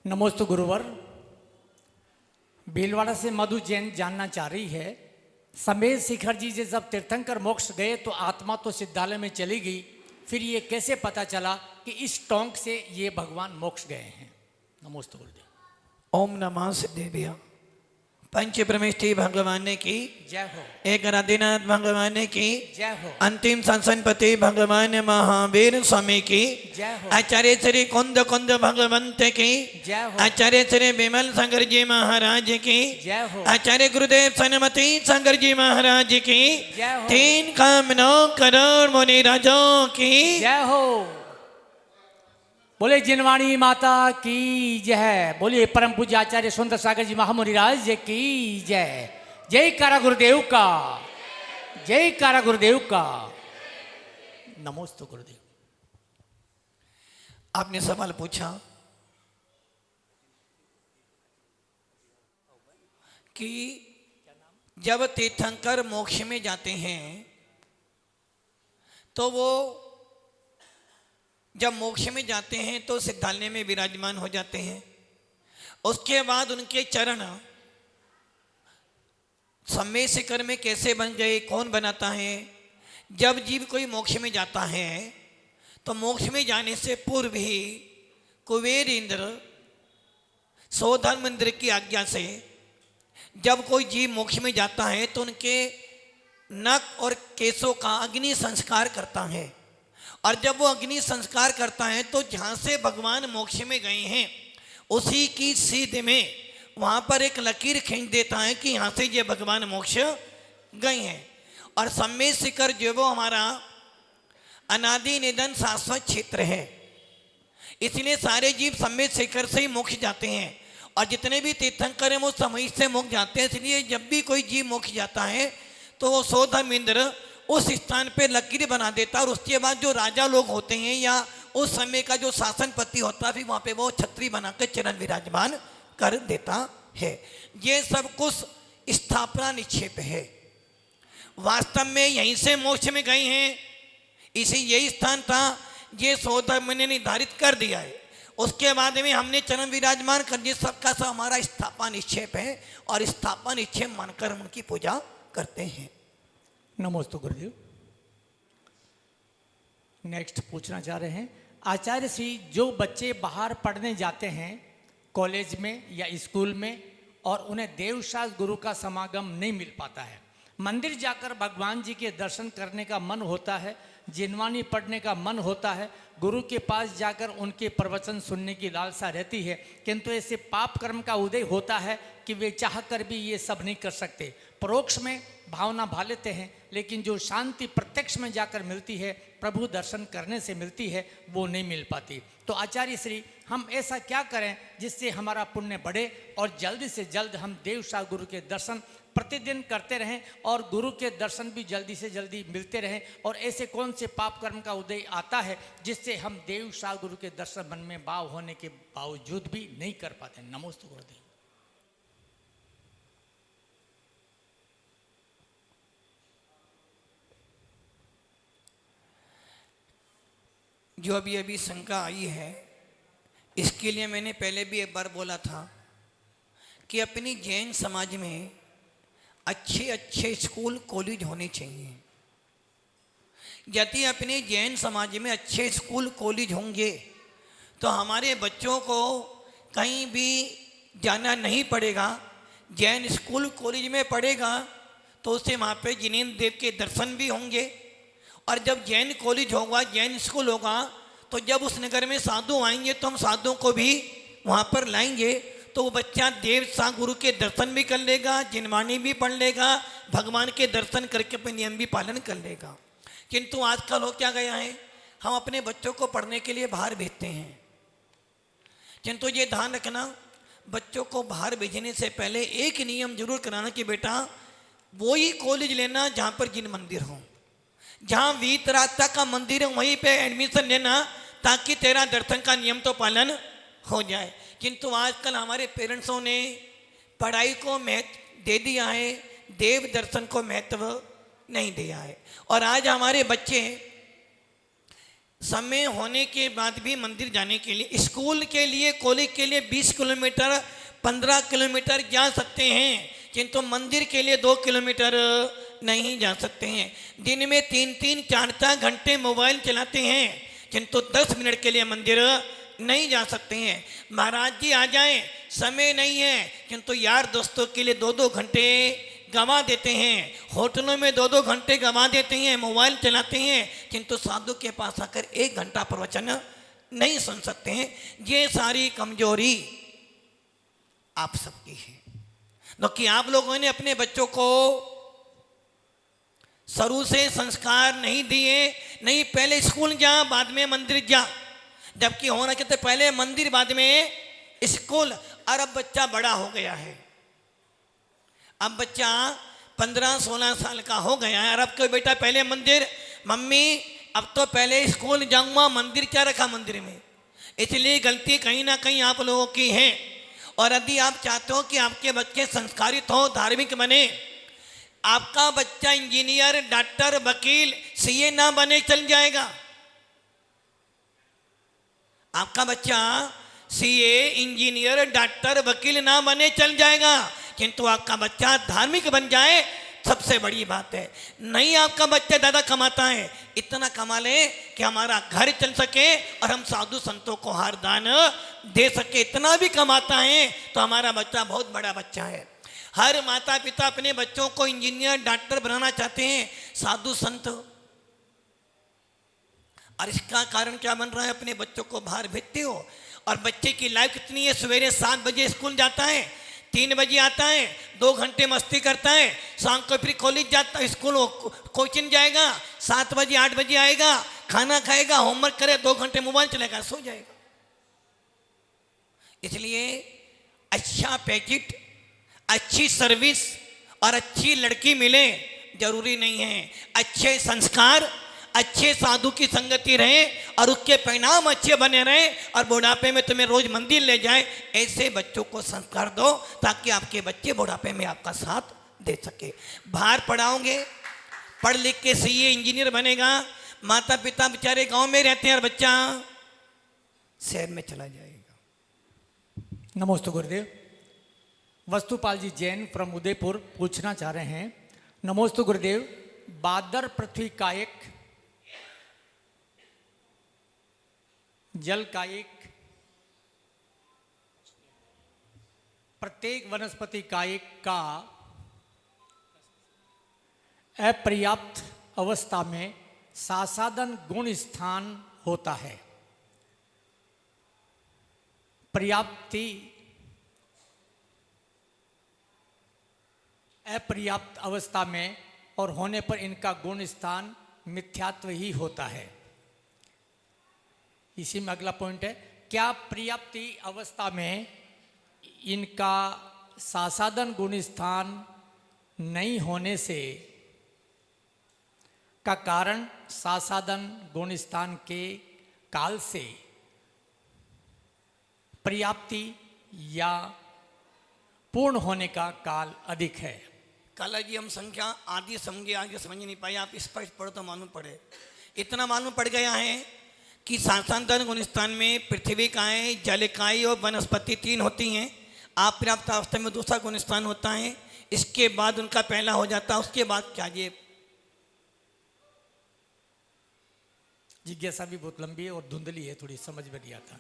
नमोस्तु गुरुवर। भीलवाड़ा से मधु जैन जानना चाह रही है, समेत शिखर जी से जब तीर्थंकर मोक्ष गए तो आत्मा तो सिद्धालय में चली गई, फिर ये कैसे पता चला कि इस टोंक से ये भगवान मोक्ष गए हैं? नमोस्तु गुरुदेव। ओम नमः सिद्धेभ्य। पंच ब्रह्मेष्ठी भगवान की जय हो। एक आदिनाथ भगवान की जय हो। अंतिम संसनपति भगवान महावीर स्वामी की जय हो। आचार्य श्री कुंद कुंद भगवंत की जय हो। आचार्य श्री विमल शंकर जी महाराज की जय हो। आचार्य गुरुदेव सनमती शंकर जी महाराज की जय हो। 3 करोड़ मुनि राजों की जय हो। बोले जिनवाणी माता की जय। बोलिए परम पूज्य आचार्य सुंदर सागर जी महामुनिराज की जय। जय कारा गुरुदेव का, जय कारा गुरुदेव का। नमोस्तु गुरुदेव। आपने सवाल पूछा कि जब तीर्थंकर मोक्ष में जाते हैं तो वो जब मोक्ष में जाते हैं तो सिद्धालय में विराजमान हो जाते हैं। उसके बाद उनके चरण सम्मेद शिखर में कैसे बन गए, कौन बनाता है? जब जीव कोई मोक्ष में जाता है तो मोक्ष में जाने से पूर्व ही कुबेर इंद्र सौधर्म इंद्र की आज्ञा से जब कोई जीव मोक्ष में जाता है तो उनके नख और केशों का अग्नि संस्कार करता है। और जब वो अग्नि संस्कार करता है तो जहाँ से भगवान मोक्ष में गए हैं उसी की सीध में वहाँ पर एक लकीर खींच देता है कि यहाँ से ये भगवान मोक्ष गए हैं। और सम्मेद शिखर जो वो हमारा अनादि निधन शाश्वत क्षेत्र है, इसलिए सारे जीव सम्मेद शिखर से ही मोक्ष जाते हैं। और जितने भी तीर्थंकर हैं वो समय से मोक्ष जाते हैं। इसलिए जब भी कोई जीव मोक्ष जाता है तो वो सौधर्म इंद्र उस स्थान पे लकीर बना देता है। और उसके बाद जो राजा लोग होते हैं या उस समय का जो शासनपति होता है, फिर वहाँ पे वो छत्री बनाकर चरण विराजमान कर देता है। ये सब कुछ स्थापना निक्षेप है। वास्तव में यहीं से मोक्ष में गए हैं, इसी यही स्थान था, ये सौधर्म ने निर्धारित कर दिया है। उसके बाद में हमने चरण विराजमान कर दिया। सबका सब हमारा स्थापना निक्षेप है और स्थापना निक्षेप मानकर हम उनकी पूजा करते हैं। नमोस्तु गुरुदेव। नेक्स्ट पूछना चाह रहे हैं, आचार्य श्री जो बच्चे बाहर पढ़ने जाते हैं कॉलेज में या स्कूल में और उन्हें देवशास्त्र गुरु का समागम नहीं मिल पाता है, मंदिर जाकर भगवान जी के दर्शन करने का मन होता है, जिनवाणी पढ़ने का मन होता है, गुरु के पास जाकर उनके प्रवचन सुनने की लालसा रहती है, किंतु ऐसे पाप कर्म का उदय होता है कि वे चाह कर भी ये सब नहीं कर सकते। परोक्ष में भावना भा लेते हैं, लेकिन जो शांति प्रत्यक्ष में जाकर मिलती है, प्रभु दर्शन करने से मिलती है, वो नहीं मिल पाती। तो आचार्य श्री हम ऐसा क्या करें जिससे हमारा पुण्य बढ़े और जल्द से जल्द हम देवशाह गुरु के दर्शन प्रतिदिन करते रहें और गुरु के दर्शन भी जल्दी से जल्दी मिलते रहें? और ऐसे कौन से पाप कर्म का उदय आता है जिससे हम देवशाह गुरु के दर्शन मन में भाव होने के बावजूद भी नहीं कर पाते? नमोस्तु गुरुदेव। जो अभी अभी शंका आई है, इसके लिए मैंने पहले भी एक बार बोला था कि अपनी जैन समाज में अच्छे अच्छे स्कूल कॉलेज होने चाहिए। यदि अपने जैन समाज में अच्छे स्कूल कॉलेज होंगे तो हमारे बच्चों को कहीं भी जाना नहीं पड़ेगा। जैन स्कूल कॉलेज में पढ़ेगा तो उससे वहाँ पे जिनेन्द्र देव के दर्शन भी होंगे। और जब जैन कॉलेज होगा, जैन स्कूल होगा, तो जब उस नगर में साधु आएंगे तो हम साधुओं को भी वहाँ पर लाएंगे, तो वो बच्चा देव सा गुरु के दर्शन भी कर लेगा, जिनवाणी भी पढ़ लेगा, भगवान के दर्शन करके अपने नियम भी पालन कर लेगा। किंतु आजकल हो क्या गया है, हम अपने बच्चों को पढ़ने के लिए बाहर भेजते हैं, किंतु ये ध्यान रखना, बच्चों को बाहर भेजने से पहले एक नियम जरूर कराना कि बेटा वो ही कॉलेज लेना जहाँ पर जिन मंदिर हो, जहाँ वीतराता का मंदिर है वहीं पे एडमिशन लेना, ताकि तेरा दर्शन का नियम तो पालन हो जाए। किंतु आजकल हमारे पेरेंट्सों ने पढ़ाई को महत्व दे दिया है, देव दर्शन को महत्व नहीं दिया है। और आज हमारे बच्चे समय होने के बाद भी मंदिर जाने के लिए, स्कूल के लिए, कॉलेज के लिए 20 किलोमीटर 15 किलोमीटर जा सकते हैं, किंतु मंदिर के लिए 2 किलोमीटर नहीं जा सकते हैं। दिन में 3-3 4-4 घंटे मोबाइल चलाते हैं, किंतु 10 मिनट के लिए मंदिर नहीं जा सकते हैं। महाराज जी आ जाएं, समय नहीं है, किंतु यार दोस्तों के लिए 2-2 घंटे गंवा देते हैं, होटलों में 2-2 घंटे गंवा देते हैं, मोबाइल चलाते हैं, किंतु साधु के पास आकर 1 घंटा प्रवचन नहीं सुन सकते हैं। ये सारी कमजोरी आप सबकी है, क्योंकि आप लोगों ने अपने बच्चों को शुरू से संस्कार नहीं दिए। नहीं, पहले स्कूल जा बाद में मंदिर जा, जबकि होना कहते पहले मंदिर बाद में स्कूल। और अब बच्चा बड़ा हो गया है, अब बच्चा 15-16 साल का हो गया है, और अब कोई बेटा पहले मंदिर, मम्मी अब तो पहले स्कूल जाऊंगा, मंदिर क्या रखा मंदिर में। इसलिए गलती कहीं ना कहीं आप लोगों की है। और यदि आप चाहते हो कि आपके बच्चे संस्कारित हो, धार्मिक बने, आपका बच्चा इंजीनियर, डॉक्टर, वकील, सीए ना बने चल जाएगा। आपका बच्चा सीए, इंजीनियर, डॉक्टर, वकील ना बने चल जाएगा, किंतु आपका बच्चा धार्मिक बन जाए, सबसे बड़ी बात है। नहीं आपका बच्चा ज़्यादा कमाता है, इतना कमा ले कि हमारा घर चल सके और हम साधु संतों को हार दान दे सके, इतना भी कमाता है तो हमारा बच्चा बहुत बड़ा बच्चा है। हर माता पिता अपने बच्चों को इंजीनियर, डॉक्टर बनाना चाहते हैं, साधु संत। और इसका कारण क्या बन रहा है, अपने बच्चों को बाहर भेजते हो। और बच्चे की लाइफ कितनी है, सवेरे 7 बजे स्कूल जाता है, 3 बजे आता है, 2 घंटे मस्ती करता है, शाम को फिर कॉलेज जाता है, स्कूल कोचिंग जाएगा, 7 बजे 8 बजे आएगा, खाना खाएगा, होमवर्क करे, 2 घंटे मोबाइल चलेगा, सो जाएगा। इसलिए अच्छा पैकेट, अच्छी सर्विस और अच्छी लड़की मिले जरूरी नहीं है। अच्छे संस्कार, अच्छे साधु की संगति रहे और उसके परिणाम अच्छे बने रहे, और बुढ़ापे में तुम्हें रोज मंदिर ले जाए, ऐसे बच्चों को संस्कार दो ताकि आपके बच्चे बुढ़ापे में आपका साथ दे सके। बाहर पढ़ाओगे, पढ़ लिख के सीए, इंजीनियर बनेगा, माता पिता बेचारे गांव में रहते हैं और बच्चा शहर में चला जाएगा। नमस्ते गुरुदेव। वस्तुपाल जी जैन फ्रॉम उदयपुर पूछना चाह रहे हैं, नमस्ते गुरुदेव, बादर पृथ्वी कायक, जल कायक, प्रत्येक वनस्पति कायक का अपर्याप्त अवस्था में सासाधन गुण स्थान होता है। पर्याप्ति अपर्याप्त अवस्था में और होने पर इनका गुण स्थान मिथ्यात्व ही होता है। इसी में अगला पॉइंट है, क्या पर्याप्ति अवस्था में इनका सासाधन गुण स्थान नहीं होने से का कारण सासाधन गुण स्थान के काल से पर्याप्ति या पूर्ण होने का काल अधिक है। काला जी हम संख्या आदि समझे, आगे समझ नहीं पाए, आप स्पष्ट पढ़ो तो मालूम पड़े। इतना मालूम पड़ गया है कि सासाधन गुण स्थान में पृथ्वी काय, जल काय और वनस्पति 3 होती हैं। आप पर्याप्त अवस्था में दूसरा गुण स्थान होता है, इसके बाद उनका पहला हो जाता है। उसके बाद क्या, ये जिज्ञासा भी बहुत लंबी है और धुंधली है, थोड़ी समझ में नहीं आता।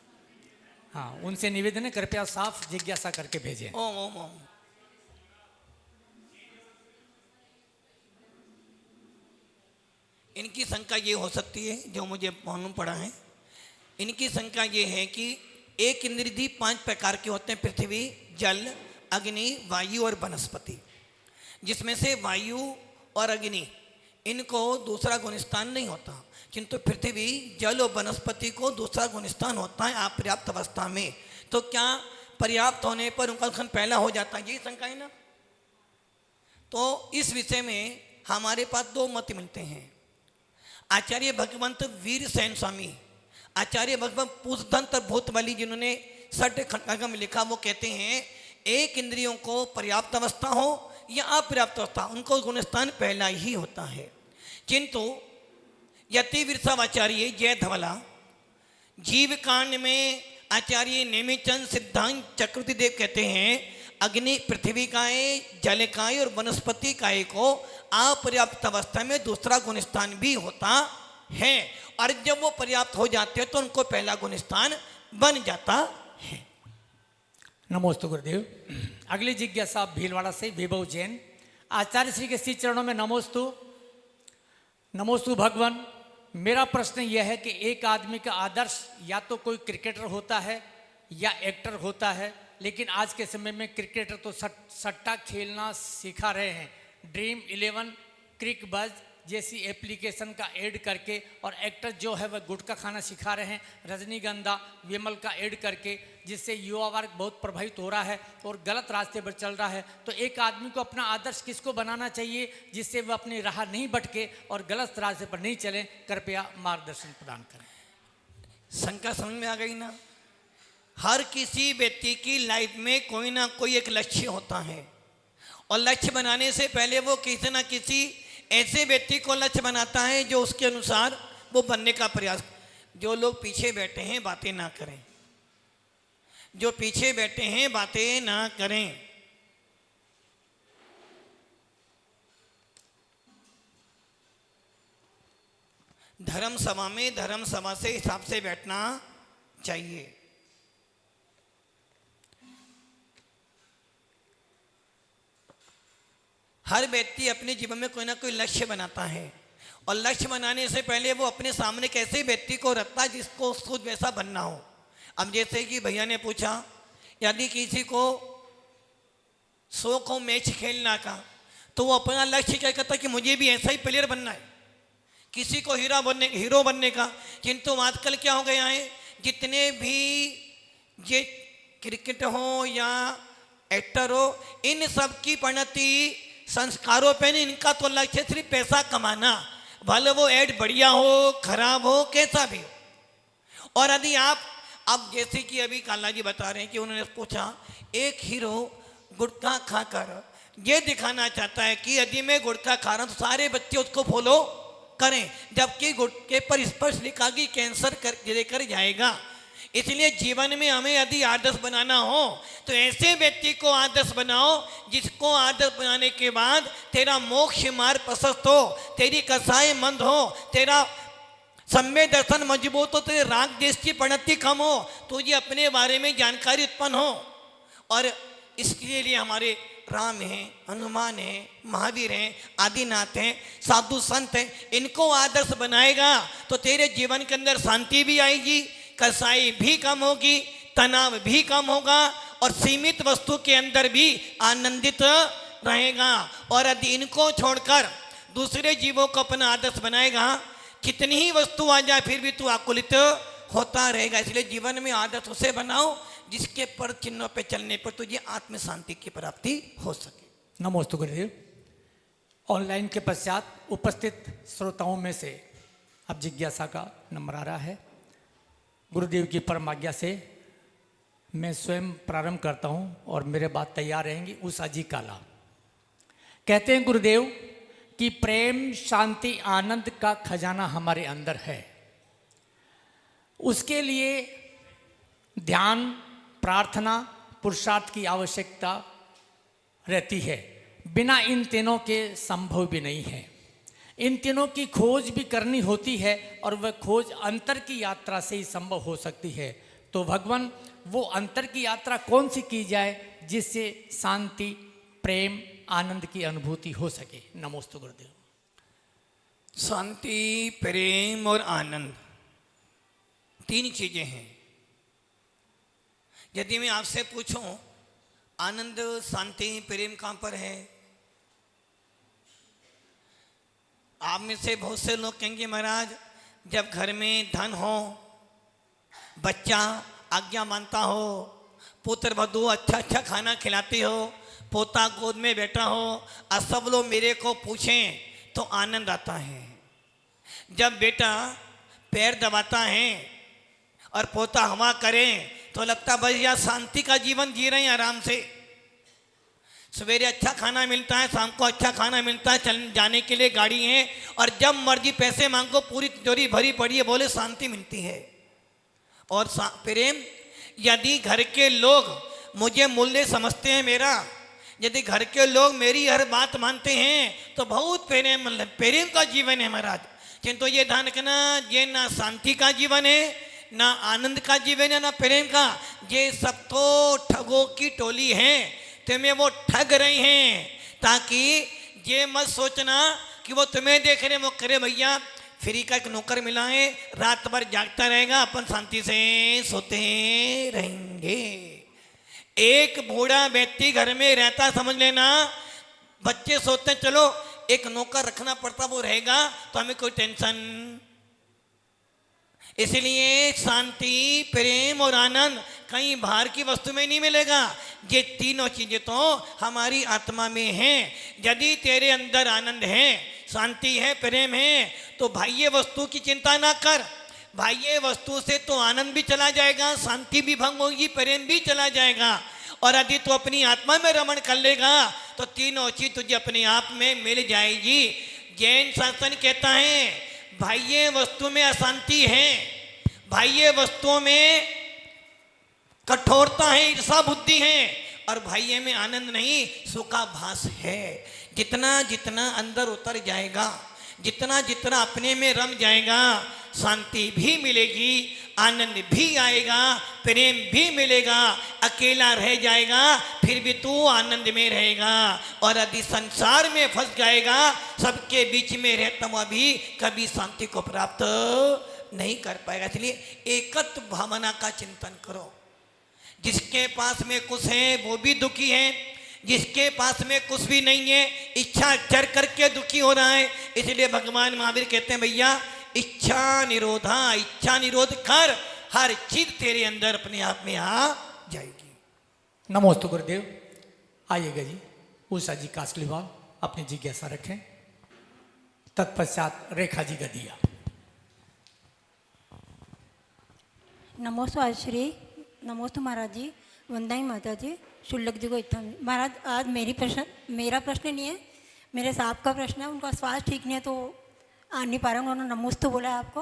हाँ, उनसे निवेदन है कृपया साफ जिज्ञासा करके भेजें। ओम ओम ओम। इनकी शंका ये हो सकती है, जो मुझे मालूम पड़ा है, इनकी शंका ये है कि एक इंद्रिय 5 प्रकार के होते हैं, पृथ्वी, जल, अग्नि, वायु और वनस्पति, जिसमें से वायु और अग्नि इनको दूसरा गुण स्थान नहीं होता, किंतु पृथ्वी, जल और वनस्पति को दूसरा गुण स्थान होता है अपर्याप्त अवस्था में। तो क्या पर्याप्त होने पर उनका स्थान पहला हो जाता है, यही शंका है ना। तो इस विषय में हमारे पास 2 मत मिलते हैं। आचार्य भगवंत वीर सेन स्वामी, आचार्य भगवंत पूजदंत भूतबली, जिन्होंने षट खंडक में लिखा, वो कहते हैं एक इंद्रियों को पर्याप्त अवस्था हो या अपर्याप्त अवस्था, उनको गुणस्थान पहला ही होता है। किंतु यति वृषभाचार्य जय धवला जीव कांड में आचार्य नेमिचंद सिद्धांत चक्रवर्ती देव कहते हैं अग्नि पृथ्वी काय जल काय और वनस्पति काय को अपर्याप्त अवस्था में दूसरा गुण स्थान भी होता है और जब वो पर्याप्त हो जाते हैं तो उनको पहला गुण स्थान बन जाता है। नमोस्तु गुरुदेव। अगली जिज्ञासा भीलवाड़ा से विभव जैन। आचार्य श्री के श्री चरणों में नमोस्तु। नमोस्तु भगवान। मेरा प्रश्न यह है कि एक आदमी का आदर्श या तो कोई क्रिकेटर होता है या एक्टर होता है, लेकिन आज के समय में क्रिकेटर तो सट्टा खेलना सिखा रहे हैं, ड्रीम 11 क्रिक बज जैसी एप्लीकेशन का ऐड करके, और एक्टर जो है वह गुटखा खाना सिखा रहे हैं, रजनीगंधा विमल का ऐड करके, जिससे युवा वर्ग बहुत प्रभावित हो रहा है और गलत रास्ते पर चल रहा है। तो एक आदमी को अपना आदर्श किसको बनाना चाहिए जिससे वह अपनी राह नहीं भटके और गलत रास्ते पर नहीं चले? कृपया मार्गदर्शन प्रदान करें। शंका समझ में आ गई ना? हर किसी व्यक्ति की लाइफ में कोई ना कोई एक लक्ष्य होता है और लक्ष्य बनाने से पहले वो किसी ना किसी ऐसे व्यक्ति को लक्ष्य बनाता है जो उसके अनुसार वो बनने का प्रयास। जो लोग पीछे बैठे हैं बातें ना करें, जो पीछे बैठे हैं बातें ना करें। धर्म सभा में धर्म सभा से हिसाब से बैठना चाहिए। हर व्यक्ति अपने जीवन में कोई ना कोई लक्ष्य बनाता है और लक्ष्य बनाने से पहले वो अपने सामने कैसे व्यक्ति को रखता है जिसको खुद वैसा बनना हो। अब जैसे कि भैया ने पूछा, यदि किसी को शौक हो मैच खेलना का, तो वो अपना लक्ष्य क्या कहता है कि मुझे भी ऐसा ही प्लेयर बनना है। किसी को हीरो बनने का, किंतु आजकल क्या हो गया है, जितने भी ये क्रिकेट हो या एक्टर हो, इन सब की परिणति संस्कारों पे नहीं। इनका तो लक्ष्य सिर्फ पैसा कमाना, भले वो ऐड बढ़िया हो खराब हो कैसा भी हो। और यदि आप अब जैसे कि अभी काला जी बता रहे हैं कि उन्होंने पूछा, एक हीरो गुटखा खाकर ये दिखाना चाहता है कि यदि मैं गुटखा खा रहा हूं तो सारे बच्चे उसको फॉलो करें, जबकि गुटखे पर स्पष्ट लिखा कि कैंसर लेकर जाएगा। इसलिए जीवन में हमें यदि आदर्श बनाना हो तो ऐसे व्यक्ति को आदर्श बनाओ जिसको आदर्श बनाने के बाद तेरा मोक्ष मार्ग प्रशस्त हो, तेरी कसाई मंद हो, तेरा सम्य दर्शन मजबूत हो, तेरे राग देश की परिणति कम हो, तुझे अपने बारे में जानकारी उत्पन्न हो। और इसके लिए हमारे राम हैं, हनुमान हैं, महावीर हैं, आदिनाथ हैं, साधु संत हैं, इनको आदर्श बनाएगा तो तेरे जीवन के अंदर शांति भी आएगी, कसाई भी कम होगी, तनाव भी कम होगा और सीमित वस्तु के अंदर भी आनंदित रहेगा। और यदि इनको छोड़कर दूसरे जीवों को अपना आदर्श बनाएगा, कितनी ही वस्तु आ जाए फिर भी तू आकुलित होता रहेगा। इसलिए जीवन में आदर्श उसे बनाओ जिसके पर चिन्हों पे चलने पर तुझे आत्म शांति की प्राप्ति हो सके। नमोस्तु गुरुदेव। ऑनलाइन के पश्चात उपस्थित श्रोताओं में से अब जिज्ञासा का नंबर आ रहा है। गुरुदेव की परम आज्ञा से मैं स्वयं प्रारंभ करता हूं और मेरे बाद तैयार रहेंगी उषा जी काला। कहते हैं गुरुदेव कि प्रेम शांति आनंद का खजाना हमारे अंदर है, उसके लिए ध्यान प्रार्थना पुरुषार्थ की आवश्यकता रहती है। बिना इन तीनों के संभव भी नहीं है। इन तीनों की खोज भी करनी होती है और वह खोज अंतर की यात्रा से ही संभव हो सकती है। तो भगवान वो अंतर की यात्रा कौन सी की जाए जिससे शांति प्रेम आनंद की अनुभूति हो सके? नमोस्तु गुरुदेव। शांति प्रेम और आनंद तीन चीजें हैं। यदि मैं आपसे पूछूं आनंद शांति प्रेम कहां पर है, आप में से बहुत से लोग कहेंगे महाराज जब घर में धन हो, बच्चा आज्ञा मानता हो, पुत्र वधू अच्छा अच्छा खाना खिलाती हो, पोता गोद में बैठा हो और सब लोग मेरे को पूछें तो आनंद आता है। जब बेटा पैर दबाता है और पोता हवा करे तो लगता बस यार शांति का जीवन जी रहे हैं आराम से। सवेरे अच्छा खाना मिलता है, शाम को अच्छा खाना मिलता है, चल जाने के लिए गाड़ी है, और जब मर्जी पैसे मांगो पूरी तिजोरी भरी पड़ी है, बोले शांति मिलती है। और प्रेम, यदि घर के लोग मुझे मूल्य समझते हैं मेरा, यदि घर के लोग मेरी हर बात मानते हैं तो बहुत प्रेम का जीवन है महाराज। किंतु ये ध्यान रखना, ये ना शांति का जीवन है, ना आनंद का जीवन है, ना प्रेम का। ये सब तो ठगों की टोली है, तुम्हें वो ठग रहे हैं, ताकि ये मत सोचना कि वो तुम्हें देख रहे, वो करे भैया फ्री का एक नौकर मिला है, रात भर जागता रहेगा, अपन शांति से सोते रहेंगे। एक बूढ़ा व्यक्ति घर में रहता, समझ लेना, बच्चे सोते, चलो एक नौकर रखना पड़ता, वो रहेगा तो हमें कोई टेंशन। इसलिए शांति, प्रेम और आनंद कहीं बाहर की वस्तु में नहीं मिलेगा। ये तीनों चीजें तो हमारी आत्मा में हैं। यदि तेरे अंदर आनंद है, शांति है, प्रेम है, तो बाह्य वस्तु की चिंता ना कर। बाह्य वस्तु से तो आनंद भी चला जाएगा, शांति भी भंग होगी, प्रेम भी चला जाएगा। और यदि तू अपनी आत्मा में रमण कर लेगा तो तीनों चीज तुझे अपने आप में मिल जाएगी। जैन शासन कहता है बाह्य वस्तु में अशांति है, बाह्य वस्तुओं में कठोरता है, ईर्षा बुद्धि है, और बाह्य में आनंद नहीं, सुखाभास है। जितना जितना अंदर उतर जाएगा, जितना जितना अपने में रम जाएगा, शांति भी मिलेगी, आनंद भी आएगा, प्रेम भी मिलेगा। अकेला रह जाएगा फिर भी तू आनंद में रहेगा। और यदि संसार में फंस जाएगा, सबके बीच में रहता हुआ भी कभी शांति को प्राप्त नहीं कर पाएगा। इसलिए एकत्व भावना का चिंतन करो। जिसके पास में कुछ है वो भी दुखी है, जिसके पास में कुछ भी नहीं है इच्छा चर करके दुखी हो रहा है। इसलिए भगवान महावीर कहते हैं भैया इच्छा निरोधा, इच्छा निरोध कर, हर चीज तेरे अंदर अपने आप में आ जाएगी। नमोस्तु गुरुदेव। आइएगा जी, उषा जी कासली भाव अपनी जिज्ञासा रखें। तत्पश्चात रेखा जी गदिया। नमोस्तु आश्री, नमोस्तु महाराज जी, वंदाई माता जी, शुल्लक जी को इतना। महाराज आज मेरा प्रश्न नहीं है, मेरे साहब का प्रश्न है। उनका स्वास्थ्य ठीक नहीं है तो आ नहीं पा रहे, उन्होंने नमोस्तु बोला है आपको।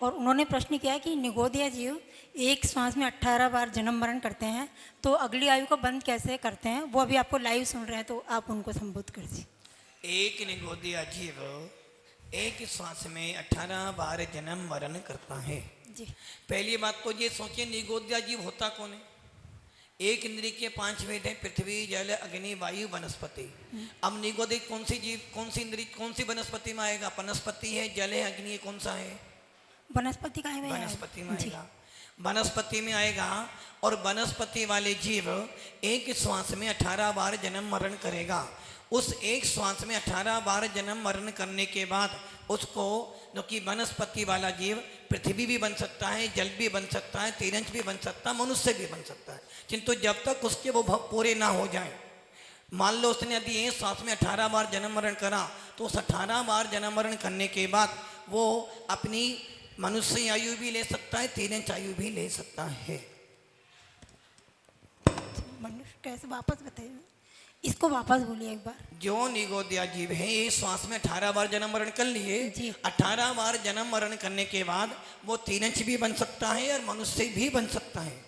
और उन्होंने प्रश्न किया कि निगोदिया जीव एक श्वास में 18 बार जन्म मरण करते हैं, तो अगली आयु को बंद कैसे करते हैं? वो अभी आपको लाइव सुन रहे हैं, तो आप उनको संबोधित कर दीजिए। एक निगोदिया जीव एक श्वास में 18 बार जन्म मरण करता है जी। पहली बात तो ये सोचिए निगोदिया जीव होता कौन है? एक इंद्रिय के 5 वेद है, पृथ्वी, जल, अग्नि, वायु, वनस्पति। अब निगोदी कौन सी जीव, कौन सी इंद्रिय, कौन सी वनस्पति में आएगा? वनस्पति है, जल है, अग्नि है, कौन सा है? वनस्पति का है, वनस्पति में आएगा, वनस्पति में आएगा। और वनस्पति वाले जीव एक श्वास में 18 बार जन्म मरण करेगा। उस एक श्वास में 18 बार जन्म मरण करने के बाद उसको, जो कि वनस्पति वाला जीव पृथ्वी भी बन सकता है, जल भी बन सकता है, तीरंच भी बन सकता है, मनुष्य भी बन सकता है, किंतु जब तक उसके वो भव पूरे ना हो जाए। मान लो उसने यदि एक श्वास में 18 बार जन्म मरण करा, तो उस 18 बार जन्म मरण करने के बाद वो अपनी मनुष्य आयु भी ले सकता है, तीरंच आयु भी ले सकता है। मनुष्य कैसे? वापस बताइए, इसको वापस बोलिए एक बार। जो निगोदिया जीव है ये श्वास में 18 बार जन्म मरण कर लिए, 18 बार जन्म मरण करने के बाद वो तीरंच भी बन सकता है और मनुष्य भी बन सकता है।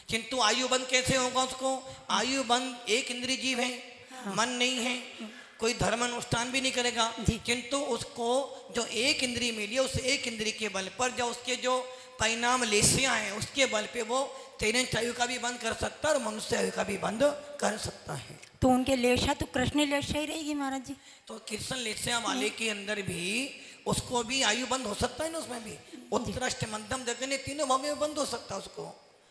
किंतु आयु बंद कैसे होगा उसको? आयु बंद एक इंद्रिय जीव है, मन नहीं है, कोई धर्म अनुष्ठान भी नहीं करेगा, किंतु उसको जो एक इंद्रिय मिली है उस एक इंद्रिय के बल पर जो उसके जो परिणाम लेसियां हैं उसके बल पे वो तीरंच आयु का भी बंद कर सकता है और मनुष्य आयु का भी बंद कर सकता है। तो उनके लेशा तो कृष्ण लेशा ही रहेगी महाराज जी। तो कृष्ण लेशा वाले के अंदर भी उसको भी आयु बंद हो सकता है ना, उसमें भी उत्कृष्ट मध्यम जगन्य तीनों भाव में बंद हो सकता है उसको।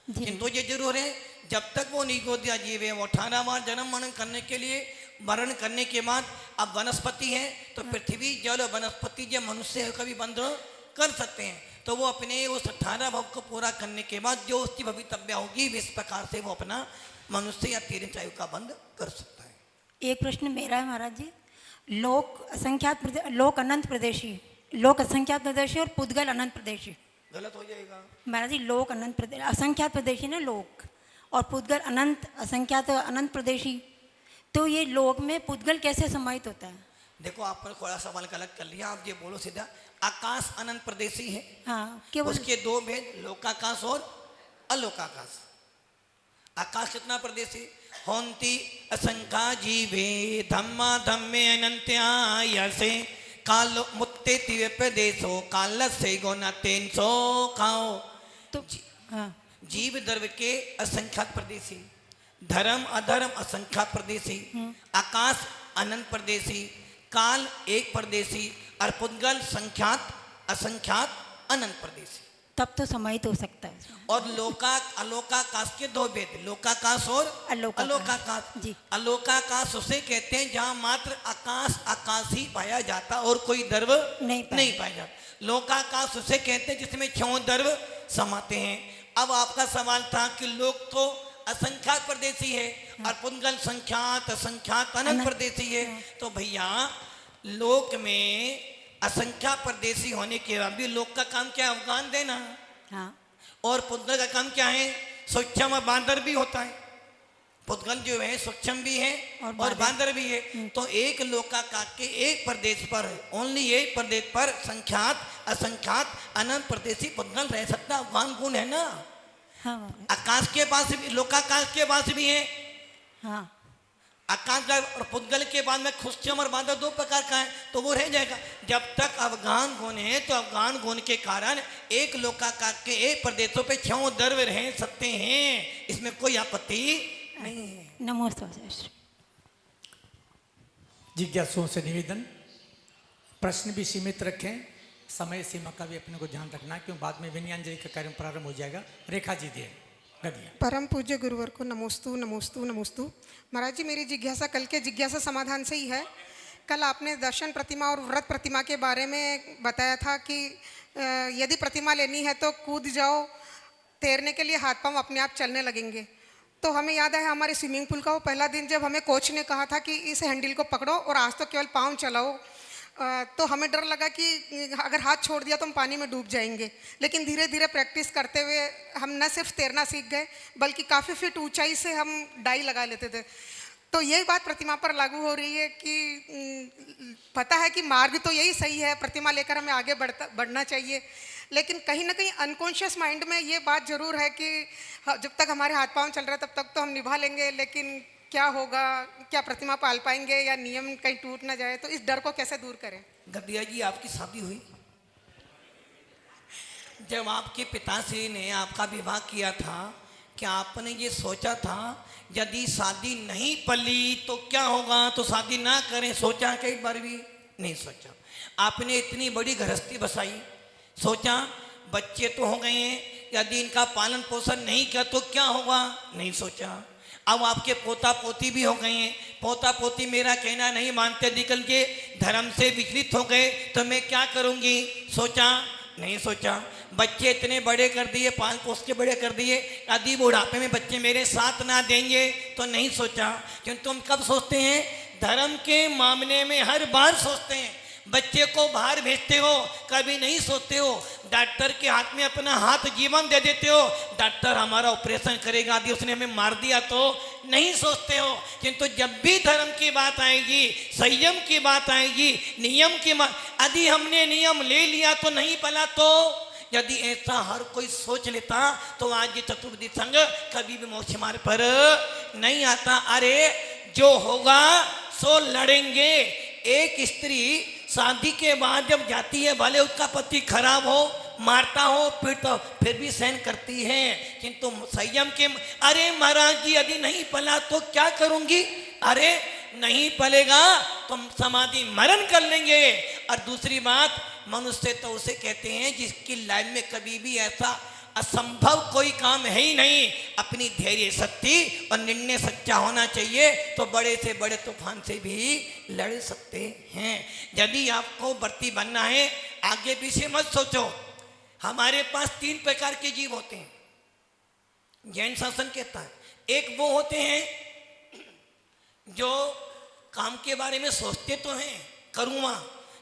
किंतु ये जरूर है जब तक वो निगोदिया जीव है वो 18 बार जन्म मरण करने के लिए मरण करने के बाद अब वनस्पति है तो पृथ्वी, जल, वनस्पति जो मनुष्य का भी बंद कर सकते हैं। तो वो अपने उस 18 भाव को पूरा करने के बाद जो उसकी भवितव्य होगी इस प्रकार से वो अपना मनुष्य या तीरंच आयु का बंद कर सकता है। एक प्रश्न मेरा है महाराज जी, लोक अनंत प्रदेशी, लोक असंख्यात प्रदेशी और पुद्गल अनंत प्रदेशी गलत हो जाएगा महाराज जी। लोक अनंत असंख्यात प्रदेशी ना लोक, और पुद्गल अनंत असंख्यात अनंत प्रदेशी। तो ये लोक में पुद्गल कैसे समाहित होता है? देखो आपने थोड़ा सवाल गलत कर लिया, आप ये बोलो सीधा आकाश अनंत प्रदेशी है। हाँ, केवल उसके दो भेद, लोकाकाश और अलोकाकाश। आकाश कितना प्रदेशी? होंती असंख्या जीवे धम्मा धम्मे अनंत्या यसे काल मुत्ते तिवे प्रदेशो काल से गोना तेन सो खाओ। तो हाँ, जीव द्रव्य के असंख्यात प्रदेशी, धर्म अधर्म असंख्यात प्रदेशी, आकाश अनंत प्रदेशी, काल एक प्रदेशी और पुद्गल संख्यात असंख्यात अनंत प्रदेशी। तब तो समाहित हो सकता है इसमें। और लोका अलोकाकाश के दो भेद, लोकाकाश और अलोकाकाश। अलोकाकाश। जी। अलोकाकाश उसे कहते हैं जहां मात्र आकाश आकाश ही पाया जाता और कोई द्रव्य नहीं पाया जाता। लोकाकाश उसे कहते हैं जिसमें छह द्रव्य समाते हैं। अब आपका सवाल था कि लोक तो असंख्यात प्रदेशी है और पुद्गल संख्यात असंख्यात अनंत प्रदेशी है। तो भैया लोक में असंख्या प्रदेशी होने के बाद भी लोक का काम क्या है? अवगान देना। हाँ, और पुद्गल का काम क्या है? सूक्ष्म और बांदर भी होता है। पुद्गल जो है सूक्ष्म भी है और बांदर भी है। तो एक लोकाकाश के एक प्रदेश पर, ओनली एक प्रदेश पर संख्यात असंख्यात अनंत प्रदेशी पुद्गल रह सकता। अवगान गुण है ना। हाँ, आकाश के पास भी, लोकाकाश के पास भी है। हाँ, आकाश का और पुद्गल के बाद में सूक्ष्म और बांदर दो प्रकार का है, तो वो रह जाएगा। जब तक अवगान गुण है तो अवगान गुण के कारण एक लोकाकाश के एक प्रदेशों पे छह द्रव्य रह सकते हैं, इसमें कोई आपत्ति नहीं है। नमोस्तुते। जिज्ञासुओं से निवेदन, प्रश्न भी सीमित रखें, समय सीमा का भी अपने को ध्यान रखना, क्योंकि बाद में विनयांजलि का कार्य प्रारंभ हो जाएगा। रेखा जी दिए गदिया। परम पूज्य गुरुवर को नमोस्तु नमोस्तु नमोस्तु। महाराज जी, मेरी जिज्ञासा कल के जिज्ञासा समाधान से ही है। कल आपने दर्शन प्रतिमा और व्रत प्रतिमा के बारे में बताया था कि यदि प्रतिमा लेनी है तो कूद जाओ, तैरने के लिए हाथ पांव अपने आप चलने लगेंगे। तो हमें याद है हमारे स्विमिंग पूल का वो पहला दिन जब हमें कोच ने कहा था कि इस हैंडल को पकड़ो और आज तो केवल पाँव चलाओ, तो हमें डर लगा कि अगर हाथ छोड़ दिया तो हम पानी में डूब जाएंगे। लेकिन धीरे धीरे प्रैक्टिस करते हुए हम न सिर्फ तैरना सीख गए बल्कि काफ़ी फीट ऊंचाई से हम डाई लगा लेते थे। तो यही बात प्रतिमा पर लागू हो रही है कि पता है कि मार्ग तो यही सही है, प्रतिमा लेकर हमें आगे बढ़ना चाहिए, लेकिन कहीं ना कहीं अनकॉन्शियस माइंड में ये बात जरूर है कि जब तक हमारे हाथ पाँव चल रहे तब तक तो हम निभा लेंगे, लेकिन क्या होगा, क्या प्रतिमा पाल पाएंगे या नियम कहीं टूट ना जाए, तो इस डर को कैसे दूर करें? गद्दिया जी, आपकी शादी हुई? जब आपके पिताश्री ने आपका विवाह किया था, क्या आपने ये सोचा था यदि शादी नहीं पली तो क्या होगा, तो शादी ना करें? सोचा कि एक बार भी नहीं सोचा। आपने इतनी बड़ी गृहस्थी बसाई, सोचा बच्चे तो हो गए हैं, यदि इनका पालन पोषण नहीं किया तो क्या होगा, नहीं सोचा। अब आपके पोता पोती भी हो गए हैं, पोता पोती मेरा कहना नहीं मानते, निकल के धर्म से विचलित हो गए, तो मैं क्या करूंगी, सोचा नहीं सोचा। बच्चे इतने बड़े कर दिए, पाल पोस के बड़े कर दिए, यदि बुढ़ापे में बच्चे मेरे साथ ना देंगे तो नहीं सोचा। क्योंकि तुम कब सोचते हैं, धर्म के मामले में हर बार सोचते हैं। बच्चे को बाहर भेजते हो, कभी नहीं सोचते हो। डॉक्टर के हाथ में अपना हाथ जीवन दे देते हो, डॉक्टर हमारा ऑपरेशन करेगा, यदि उसने हमें मार दिया तो नहीं सोचते हो। किंतु जब भी धर्म की बात आएगी, संयम की बात आएगी, नियम की बात, यदि हमने नियम ले लिया तो नहीं पला, तो यदि ऐसा हर कोई सोच लेता तो आज ये चतुर्विध संघ कभी भी मोक्ष मार्ग पर नहीं आता। अरे जो होगा सो लड़ेंगे। एक स्त्री शादी के बाद जब जाती है, भले उसका पति खराब हो, मारता हो, पीटता हो, फिर भी सहन करती है, किंतु संयम के। अरे महाराज जी, यदि नहीं पला तो क्या करूंगी? अरे नहीं पलेगा तो समाधि मरण कर लेंगे। और दूसरी बात, मनुष्य तो उसे कहते हैं जिसकी लाइफ में कभी भी ऐसा असंभव कोई काम है ही नहीं। अपनी धैर्य शक्ति और निर्णय सच्चा होना चाहिए तो बड़े से बड़े तूफान से भी लड़ सकते हैं। यदि आपको व्रती बनना है, आगे पीछे मत सोचो। हमारे पास 3 प्रकार के जीव होते हैं, जैन शासन कहता है। एक वो होते हैं जो काम के बारे में सोचते तो हैं, करूँगा,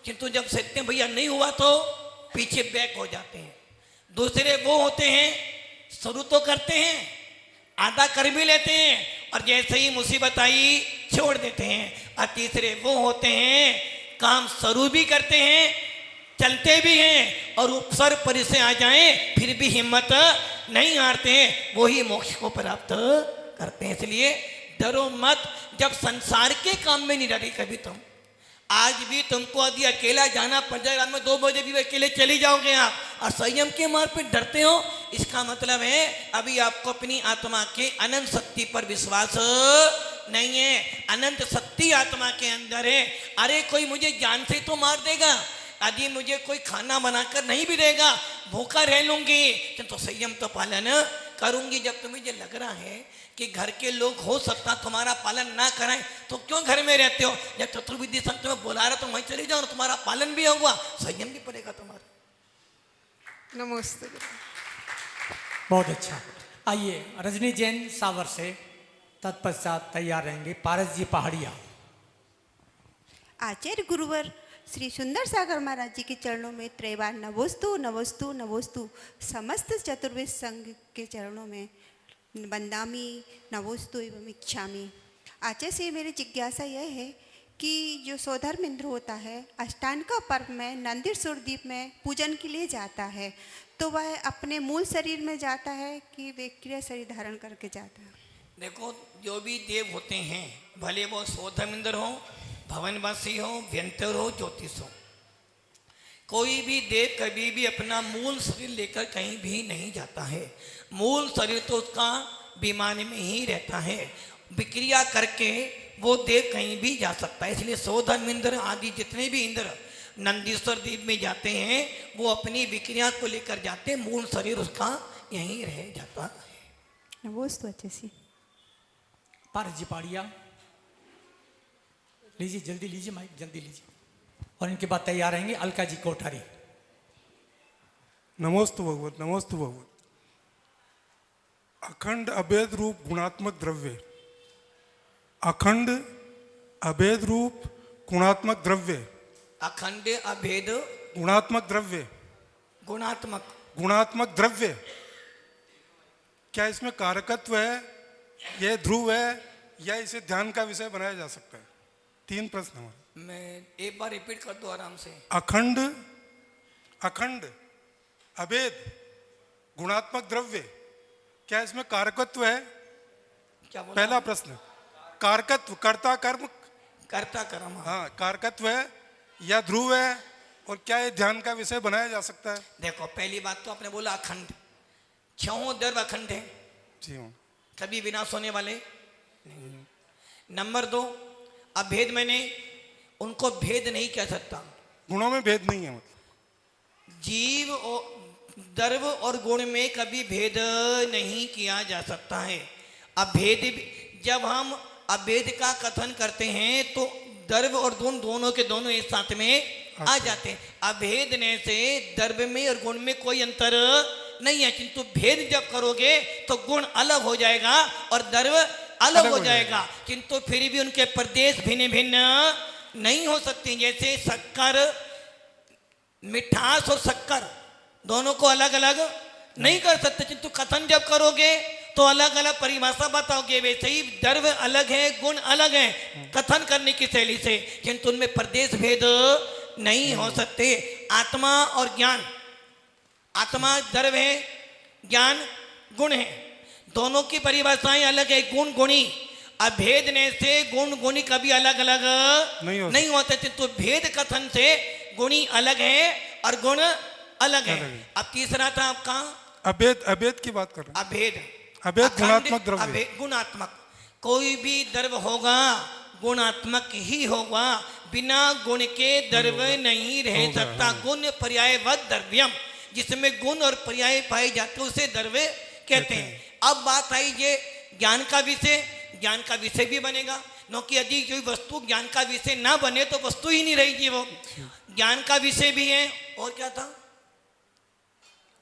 किंतु जब सोचते हैं भैया नहीं हुआ तो पीछे बैक हो जाते हैं। दूसरे वो होते हैं शुरू तो करते हैं, आधा कर भी लेते हैं, और जैसे ही मुसीबत आई छोड़ देते हैं। और तीसरे वो होते हैं काम शुरू भी करते हैं, चलते भी हैं, और उपसर पर से आ जाएं फिर भी हिम्मत नहीं हारते हैं, वही मोक्ष को प्राप्त करते हैं। इसलिए डरो मत, जब संसार के काम में नहीं डरे कभी तुम। आज भी तुमको यदि अकेला जाना पड़ जाए, रात में 2 बजे भी अकेले चली जाओगे आप, और संयम के मार्ग पे डरते हो, इसका मतलब है अभी आपको अपनी आत्मा के अनंत शक्ति पर विश्वास नहीं है। अनंत शक्ति आत्मा के अंदर है। अरे कोई मुझे जान से तो मार देगा, यदि मुझे कोई खाना बनाकर नहीं भी देगा, भूखा रह लूंगी, तो संयम तो पालन करूंगी। जब तुम्हें ये लग रहा है कि घर के लोग हो सकता तुम्हारा पालन ना कराएं, तो क्यों घर में रहते हो? जब चतुर्विधि संघ तुम्हें बुला रहा तो वहीं चले जाओ, तुम्हारा पालन भी होगा, संयम भी पड़ेगा तुम्हारा। नमस्ते। बहुत अच्छा। आइए रजनी जैन सावर से तत्पश्चात तैयार रहेंगे पारस जी पहाड़िया। आचार्य गुरुवर श्री सुंदर सागर महाराज जी के चरणों में त्रैवार नमोस्तु नमोस्तु नमोस्तु। समस्त चतुर्वेद संघ के चरणों में वंदामी नमोस्तु एवं इच्छामी। आचार्य से मेरी जिज्ञासा यह है कि जो सौधर्म इंद्र होता है अष्टांग का पर्व में नंदिर सूर्यदीप में पूजन के लिए जाता है, तो वह अपने मूल शरीर में जाता है कि वे क्रिया शरीर धारण करके जाता है? देखो, जो भी देव होते हैं, भले वो सौधर्म इंद्र हो, भवनवासी हो, व्यंतर हो, ज्योतिष हो, कोई भी देव कभी भी अपना मूल शरीर लेकर कहीं भी नहीं जाता है। मूल शरीर तो उसका विमान में ही रहता है। विक्रिया करके वो देव कहीं भी जा सकता है। इसलिए सौधर्म इंद्र आदि जितने भी इंद्र नंदीश्वर द्वीप में जाते हैं, वो अपनी विक्रिया को लेकर जाते हैं, मूल शरीर उसका यहीं रह जाता है। नमोस्तु आचार्य। पारस जी पहाड़िया लीजिए, जल्दी लीजिए, माइक जल्दी लीजिए। और इनके बाद तैयार रहेंगे अलका जी कोठारी। नमोस्तु भगवत, नमोस्तु भगवत। अखंड अभेद रूप गुणात्मक द्रव्य, अखंड अभेद रूप गुणात्मक द्रव्य, अखंड अभेद गुणात्मक द्रव्य, गुणात्मक गुणात्मक द्रव्य, क्या इसमें कारकत्व है, यह ध्रुव है, या इसे ध्यान का विषय बनाया जा सकता है? 3 प्रश्न हमारे। मैं एक बार रिपीट कर दो आराम से। अखंड अखंड अभेद गुणात्मक द्रव्य, क्या इसमें कारकत्व है? क्या बोला? पहला प्रश्न, कारकत्व, कर्ता कर्म, कर्ता कर्म। हाँ, कारकत्व है या ध्रुव है, और क्या ये ध्यान का विषय बनाया जा सकता है? देखो, पहली बात तो आपने बोला अखंड, 6 द्रव्य अखंड है, जी हाँ। कभी विनाश होने वाले नहीं। नंबर 2, अभेद, मैंने उनको भेद नहीं कह सकता, गुणों में भेद नहीं है, मतलब जीव और द्रव्य और गुण में कभी भेद नहीं किया जा सकता है। अभेद, जब हम अभेद का कथन करते हैं तो द्रव्य और गुण दोनों के दोनों एक साथ में आ जाते हैं। अभेदने से द्रव्य में और गुण में कोई अंतर नहीं है, किंतु भेद जब करोगे तो गुण अलग हो जाएगा और द्रव्य अलग हो जाएगा, किंतु फिर भी उनके प्रदेश भिन्न भिन्न नहीं हो सकते। जैसे शक्कर, मिठास और शक्कर दोनों को अलग अलग नहीं कर सकते, किंतु कथन जब करोगे तो अलग अलग परिभाषा बताओगे। वैसे ही द्रव्य अलग है, गुण अलग है कथन करने की शैली से, किंतु उनमें प्रदेश भेद नहीं हो सकते। आत्मा और ज्ञान, आत्मा द्रव्य है, ज्ञान गुण है, दोनों की परिभाषाएं अलग है। गुण गुणी, अभेदने से गुण गुणी कभी अलग अलग नहीं होते, किंतु भेद कथन से गुणी अलग है और गुण अलग है। अब तीसरा था आपका अभेद, अभेद की बात कर रहे हैं। अभेद, अभेद गुणात्मक द्रव्य, अभेद गुणात्मक, कोई भी द्रव्य होगा गुणात्मक ही होगा, बिना गुण के द्रव्य नहीं रह सकता। गुण पर्यायवद द्रव्यम, जिसमें गुण और पर्याय पाए जाते उसे द्रव्य कहते हैं। अब बात आई ये ज्ञान का विषय, ज्ञान का विषय भी बनेगा, क्योंकि यदि कोई वस्तु ज्ञान का विषय ना बने तो वस्तु ही नहीं रहेगी, वो ज्ञान का विषय भी है। और क्या था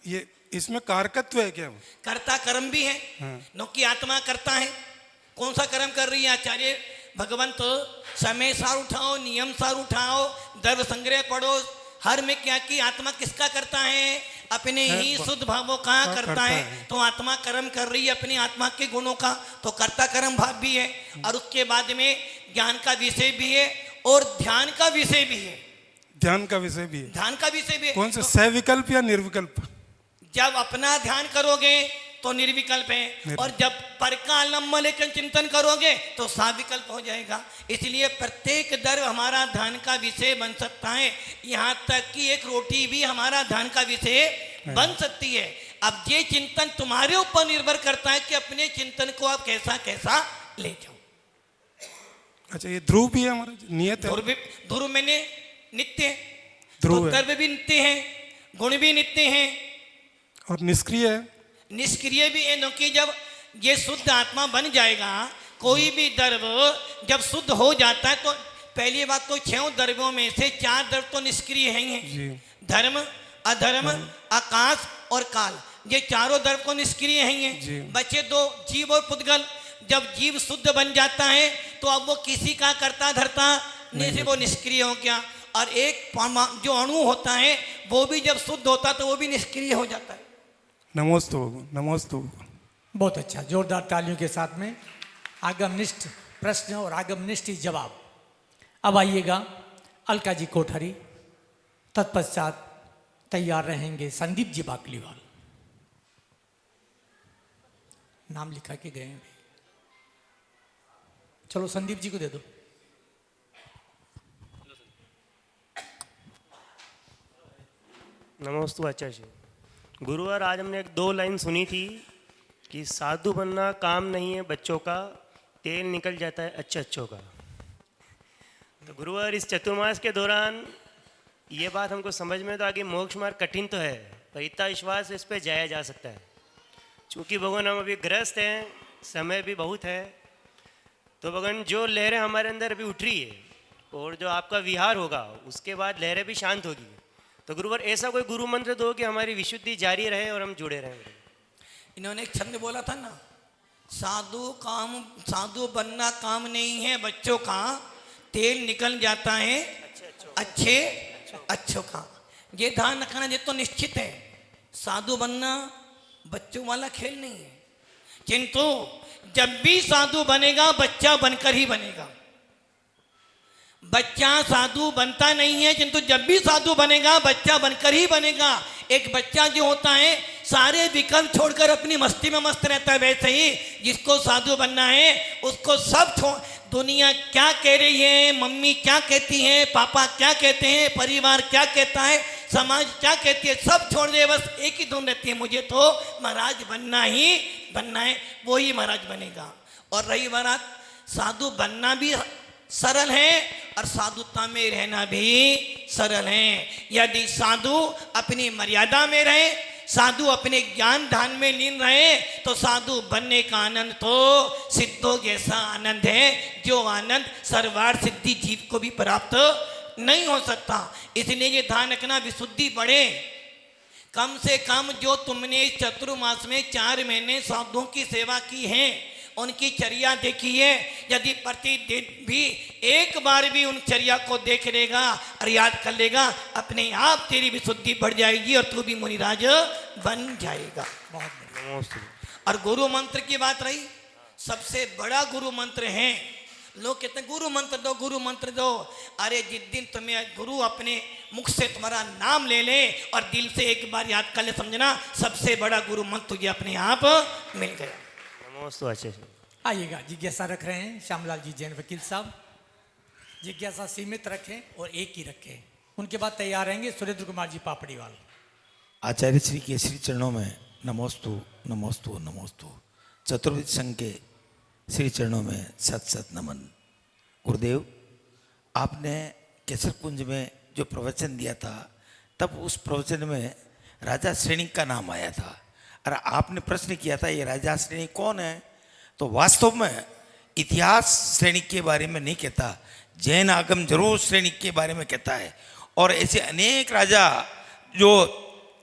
ये, इसमें कारकत्व है क्या? कर्ता कर्म भी है, क्योंकि आत्मा करता है। कौन सा कर्म कर रही है आचार्य भगवंत? समय सार उठाओ, नियम सार उठाओ, द्रव्य संग्रह पढ़ो, हर में क्या कि आत्मा किसका करता है? अपने ही शुद्ध भाव वो कहाँ करता है, तो आत्मा कर्म कर रही है अपनी आत्मा के गुणों का, तो कर्ता कर्म भाव भी है। और उसके बाद में ज्ञान का विषय भी है और ध्यान का विषय भी है। ध्यान का विषय भी है। ध्यान का विषय भी है। कौन से, तो सविकल्प या निर्विकल्प? जब अपना ध्यान करोगे तो निर्विकल्प है, और जब पर का अवलंबन लेकर चिंतन करोगे तो साविकल्प हो जाएगा। इसलिए प्रत्येक द्रव्य हमारा ध्यान का विषय बन सकता है, यहाँ तक कि एक रोटी भी हमारा ध्यान का विषय बन सकती है। अब ये चिंतन तुम्हारे ऊपर निर्भर करता है कि अपने चिंतन को आप कैसा कैसा ले जाओ। अच्छा, ये ध्रुव भी है हमारा, नियत है। ध्रुव मैंने नित्य है, ध्रुव तो है। द्रव्य भी नित्य है, गुण भी नित्य है, और निष्क्रिय है। निष्क्रिय भी है। क्योंकि जब ये शुद्ध आत्मा बन जाएगा, कोई भी द्रव्य जब शुद्ध हो जाता है, तो पहली बात तो 6 द्रव्यों में से 4 द्रव्य तो निष्क्रिय ही हैं, धर्म, अधर्म, आकाश और काल, ये चारों द्रव्य को निष्क्रिय ही हैं। बचे 2 जीव और पुद्गल। जब जीव शुद्ध बन जाता है तो अब वो किसी का करता धरता नहीं से वो निष्क्रिय हो गया। और एक जो अणु होता है वो भी जब शुद्ध होता है तो वो भी निष्क्रिय हो जाता है। नमोस्तु नमोस्तु। बहुत अच्छा, जोरदार तालियों के साथ में आगमनिष्ठ प्रश्न और आगमनिष्ठ जवाब। अब आइएगा अलका जी कोठारी, तत्पश्चात तैयार रहेंगे संदीप जी बाकलीवाल। नाम लिखा के गए हैं, चलो संदीप जी को दे दो। नमोस्तु आचार्य जी। गुरुवार आज हमने 2 लाइन सुनी थी कि साधु बनना काम नहीं है बच्चों का, तेल निकल जाता है अच्छों का। तो गुरुवार इस चतुर्मास के दौरान ये बात हमको समझ में तो आगे, मोक्ष मार्ग कठिन तो है पर इतना विश्वास इस पर जाया जा सकता है। चूँकि भगवान हम अभी ग्रस्त हैं, समय भी बहुत है, तो भगवान जो लहरें हमारे अंदर अभी उठ रही है और जो आपका विहार होगा उसके बाद लहरें भी शांत होगी। तो गुरुवार ऐसा कोई गुरु मंत्र दो कि हमारी विशुद्धि जारी रहे और हम जुड़े रहें। इन्होंने एक छंद बोला था ना, साधु बनना काम नहीं है बच्चों का, तेल निकल जाता है अच्छों का। ये ध्यान रखना, ये तो निश्चित है, साधु बनना बच्चों वाला खेल नहीं है। किंतु जब भी साधु बनेगा बच्चा बनकर ही बनेगा। बच्चा साधु बनता नहीं है, किंतु जब भी साधु बनेगा बच्चा बनकर ही बनेगा। एक बच्चा जो होता है सारे विकल्प छोड़कर अपनी मस्ती में मस्त रहता है, वैसे ही जिसको साधु बनना है उसको सब दुनिया क्या कह रही है, मम्मी क्या कहती है, पापा क्या कहते हैं, परिवार क्या कहता है, समाज क्या कहती है, सब छोड़ दे, बस एक ही धुन रहती है, मुझे तो महाराज बनना ही बनना है, वो ही महाराज बनेगा। और रही बात, साधु बनना भी सरल है और साधुता में रहना भी सरल है। यदि साधु अपनी मर्यादा में रहे, साधु अपने ज्ञान ध्यान में लीन रहे, तो साधु बनने का आनंद तो सिद्धों जैसा आनंद है, जो आनंद सर्वार सिद्धि जीव को भी प्राप्त नहीं हो सकता। इसलिए ये ध्यान रखना, विशुद्धि बढ़े। कम से कम जो तुमने इस चतुर्मास में 4 महीने साधुओं की सेवा की है, उनकी चर्या देखी है, यदि प्रतिदिन भी एक बार भी उन चर्या को देख लेगा और याद कर लेगा, अपने आप तेरी विशुद्धि बढ़ जाएगी और तू भी मुनिराज बन जाएगा। बहुत। और गुरु मंत्र की बात रही, सबसे बड़ा गुरु मंत्र है। लोग कहते हैं गुरु मंत्र दो, गुरु मंत्र दो। अरे जिस दिन तुम्हें गुरु अपने मुख से तुम्हारा नाम ले ले और दिल से एक बार याद कर ले, समझना सबसे बड़ा गुरु मंत्र तुझे अपने आप मिल गया। आइएगा, जिज्ञासा रख रहे हैं श्यामलाल जी जैन वकील साहब। जिज्ञासा सीमित रखें और एक ही रखें। उनके बाद तैयार रहेंगे सुरेंद्र कुमार जी पापड़ीवाल। आचार्य श्री के श्री चरणों में नमोस्तु नमोस्तु नमोस्तु। चतुर्विद संघ के श्री चरणों में सत सत नमन। गुरुदेव, आपने केसर कुंज में जो प्रवचन दिया था, तब उस प्रवचन में राजा श्रेणी का नाम आया था और आपने प्रश्न किया था ये राजा श्रेणी कौन है। तो वास्तव में इतिहास श्रेणी के बारे में नहीं कहता, जैन आगम जरूर श्रेणी के बारे में कहता है। और ऐसे अनेक राजा जो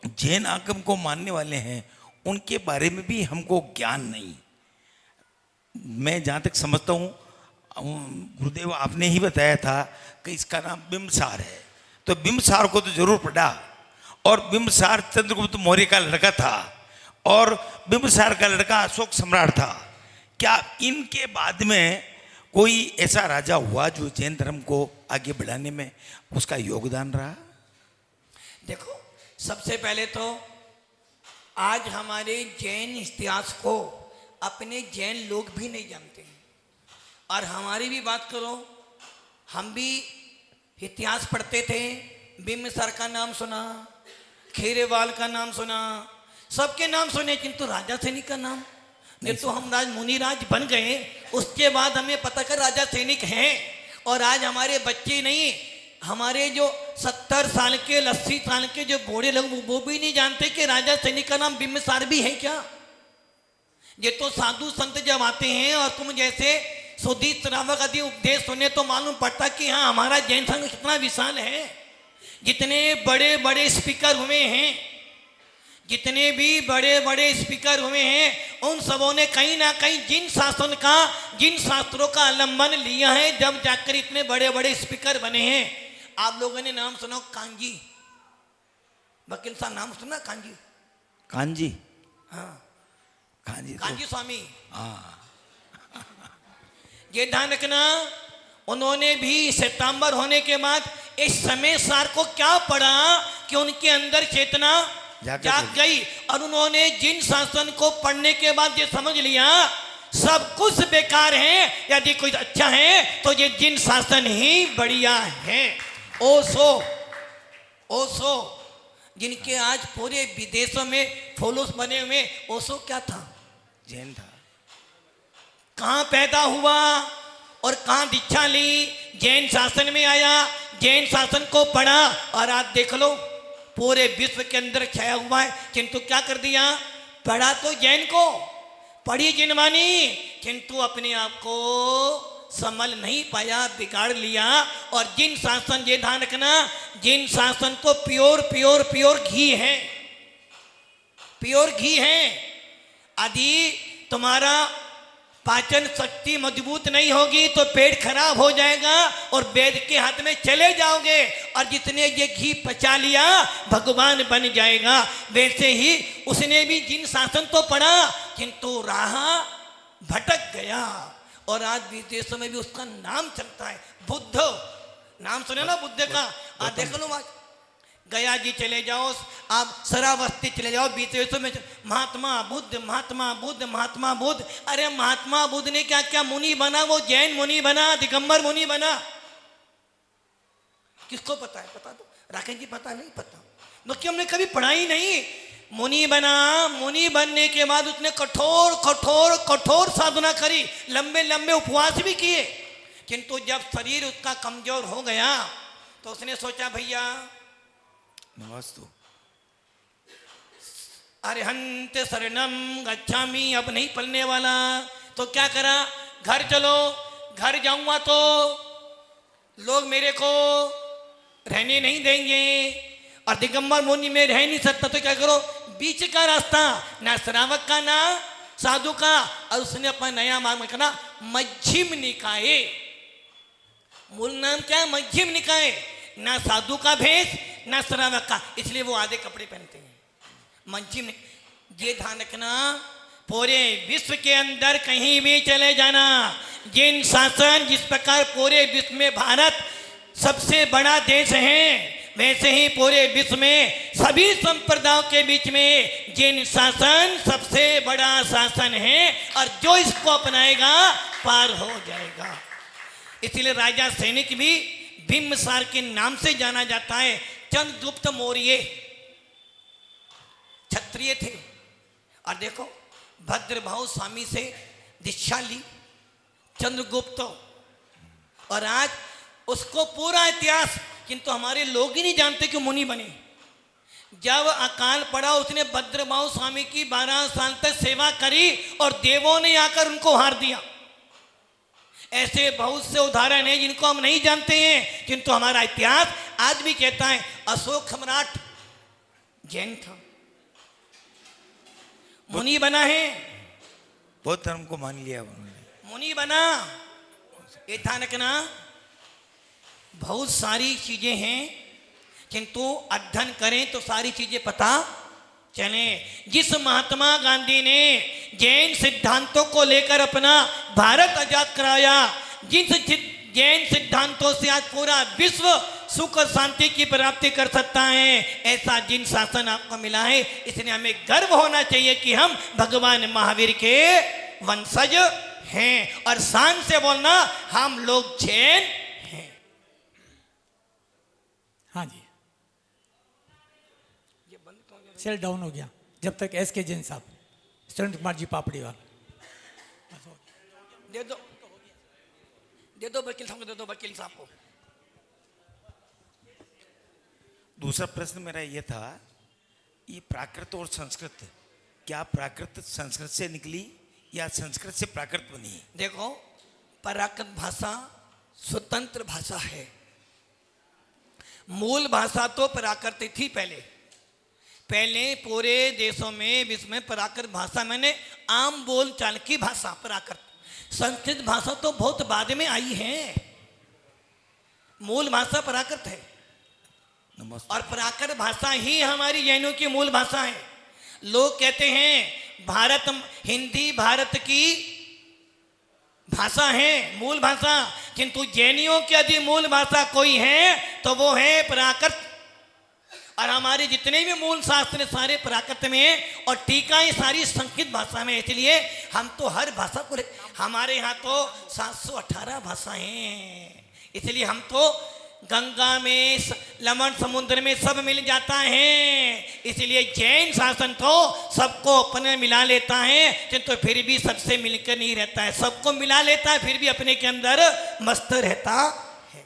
जैन आगम को मानने वाले हैं, उनके बारे में भी हमको ज्ञान नहीं। मैं जहाँ तक समझता हूँ, गुरुदेव आपने ही बताया था कि इसका नाम बिम्बसार है, तो बिम्बसार को तो जरूर पढ़ा। और बिंबिसार चंद्रगुप्त मौर्य का लड़का था और बिंबिसार का लड़का अशोक सम्राट था। क्या इनके बाद में कोई ऐसा राजा हुआ जो जैन धर्म को आगे बढ़ाने में उसका योगदान रहा? देखो, सबसे पहले तो आज हमारे जैन इतिहास को अपने जैन लोग भी नहीं जानते हैं। और हमारी भी बात करो, हम भी इतिहास पढ़ते थे, बिंबिसार का नाम सुना, खेरेवाल का नाम सुना, सबके नाम सुने, किंतु राजा सैनिक का नाम नहीं। तो हम मुनिराज बन गए, उसके बाद हमें पता कर राजा सैनिक हैं। और आज हमारे बच्चे नहीं, हमारे जो 70 साल के 80 साल के जो बूढ़े लोग वो भी नहीं जानते कि राजा सैनिक का नाम बिंबिसार भी है क्या। ये तो साधु संत जब आते हैं और तुम जैसे सुधी श्रावक आदि उपदेश सुने तो मालूम पड़ता कि हाँ हमारा जैन संघ कितना विशाल है। जितने बड़े बड़े स्पीकर हुए हैं, जितने भी बड़े बड़े स्पीकर हुए हैं, उन सबों ने कहीं ना कहीं जिन शासन का, जिन शास्त्रों का अवलंबन लिया है, जब जाकर इतने बड़े बड़े स्पीकर बने हैं। आप लोगों ने नाम सुना कांजी, वकील साहब नाम सुना कांजी? कांजी? हाँ, कांजी कांजी स्वामी। हाँ, ये ध्यान रखना, उन्होंने भी श्वेतांबर होने के बाद इस समय सार को क्या पढ़ा कि उनके अंदर चेतना जाग गई और उन्होंने जिन शासन को पढ़ने के बाद ये समझ लिया सब कुछ बेकार है, यदि कोई अच्छा है तो ये जिन शासन ही बढ़िया है। ओशो जिनके आज पूरे विदेशों में फॉलोअर्स बने हुए, ओशो क्या था? जैन था। कहाँ पैदा हुआ और कहाँ दीक्षा ली? जैन शासन में आया, जैन शासन को पढ़ा और आज देख लो पूरे विश्व के अंदर छाया हुआ है। किंतु क्या कर दिया? पढ़ा तो जैन को, पढ़ी जिनवानी, किंतु अपने आप को संभल नहीं पाया, बिगाड़ लिया। और जिन शासन, ये ध्यान रखना, जिन शासन तो प्योर प्योर प्योर घी है, प्योर घी है। यदि तुम्हारा पाचन शक्ति मजबूत नहीं होगी तो पेट खराब हो जाएगा और वेद के हाथ में चले जाओगे। और जितने ये घी पचा लिया भगवान बन जाएगा। वैसे ही उसने भी जिन शासन तो पढ़ा किंतु राह भटक गया और आज विदेशों में भी उसका नाम चलता है। बुद्ध, नाम सुने ना बुद्ध का? आज देख लो, गया जी चले जाओ, आप शरावस्ती चले जाओ, विदेशों में महात्मा बुद्ध, महात्मा बुद्ध, महात्मा बुद्ध। अरे महात्मा बुद्ध ने क्या क्या मुनि बना? वो जैन मुनि बना, दिगंबर मुनि बना। किसको पता है? पता तो राकेश जी पता नहीं? पता क्योंकि हमने कभी पढ़ा ही नहीं। मुनि बना, मुनि बनने के बाद उसने कठोर कठोर कठोर साधना करी, लंबे लंबे उपवास भी किए। किंतु जब शरीर उसका कमजोर हो गया तो उसने सोचा भैया नमस्तु अरिहंत शरणम गच्छामि, अब नहीं पलने वाला। तो क्या करा? घर चलो, घर जाऊंगा तो लोग मेरे को रहने नहीं देंगे और दिगंबर मुनि में रह नहीं सकता। तो क्या करो? बीच का रास्ता, ना श्रावक का ना साधु का, और उसने अपना नया मार्ग करना मध्यम निकाय। मूल नाम क्या है? मध्यम निकाय। ना साधु का भेष ना श्रावक का, इसलिए वो आधे कपड़े पहनते हैं। मध्यम, ये ध्यान रखना, पूरे विश्व के अंदर कहीं भी चले जाना, जिन शासन, जिस प्रकार पूरे विश्व में भारत सबसे बड़ा देश है, वैसे ही पूरे विश्व में सभी संप्रदायों के बीच में जिन शासन सबसे बड़ा शासन है और जो इसको अपनाएगा पार हो जाएगा। इसलिए राजा सैनिक भी बिंबिसार के नाम से जाना जाता है। चंद्रगुप्त मौर्य क्षत्रिय थे और देखो भद्रभाव स्वामी से दीक्षा ली चंद्रगुप्त, और आज उसको पूरा इतिहास, किंतु हमारे लोग ही नहीं जानते कि मुनि बने। जब अकाल पड़ा उसने भद्रभाव स्वामी की 12 साल तक सेवा करी और देवों ने आकर उनको हार दिया। ऐसे बहुत से उदाहरण हैं जिनको हम नहीं जानते हैं, किंतु हमारा इतिहास आज भी कहता है अशोक सम्राट जैन था, मुनि बना है, बौद्ध धर्म को मान लिया उन्होंने, मुनि बना। ये ध्यान रखना, बहुत सारी चीजें हैं किंतु अध्ययन करें तो सारी चीजें पता चले। जिस महात्मा गांधी ने जैन सिद्धांतों को लेकर अपना भारत आजाद कराया, जिस जैन सिद्धांतों से आज पूरा विश्व सुख और शांति की प्राप्ति कर सकता है, ऐसा जिन शासन आपको मिला है, इसलिए हमें गर्व होना चाहिए कि हम भगवान महावीर के वंशज हैं। और शान से बोलना हम लोग जैन हैं। हाँ जी, सेल डाउन हो गया जब तक एस के जैन साहब, सुरेंद्र कुमार जी पापड़ीवाल। दे दो वकील साहब को, दे दो वकील साहब को। दूसरा प्रश्न मेरा ये था, ये प्राकृत और संस्कृत, क्या प्राकृत संस्कृत से निकली या संस्कृत से प्राकृत बनी है? देखो, प्राकृत भाषा स्वतंत्र भाषा है। मूल भाषा तो प्राकृत थी पहले पूरे देशों में, विश्व में प्राकृत भाषा मैंने आम बोल चाल की भाषा प्राकृत। संस्कृत भाषा तो बहुत बाद में आई है, मूल भाषा प्राकृत है। और प्राकृत भाषा ही हमारी जैनों की मूल भाषा है। लोग कहते हैं भारत, हिंदी भारत की भाषा है, मूल भाषा, किंतु जैनियों की यदि मूल भाषा कोई है तो वो है प्राकृत। और हमारे जितने भी मूल शास्त्र सारे प्राकृत में है, और टीकाएं सारी संस्कृत भाषा में। इसलिए हम तो हर भाषा को, हमारे यहाँ तो 718 भाषाएं हैं, इसलिए हम तो गंगा में, लवण समुद्र में सब मिल जाता है। इसलिए जैन शासन तो सबको अपने मिला लेता है, किंतु फिर भी सबसे मिलकर नहीं रहता है। सबको मिला लेता है, फिर भी अपने के अंदर मस्त रहता है।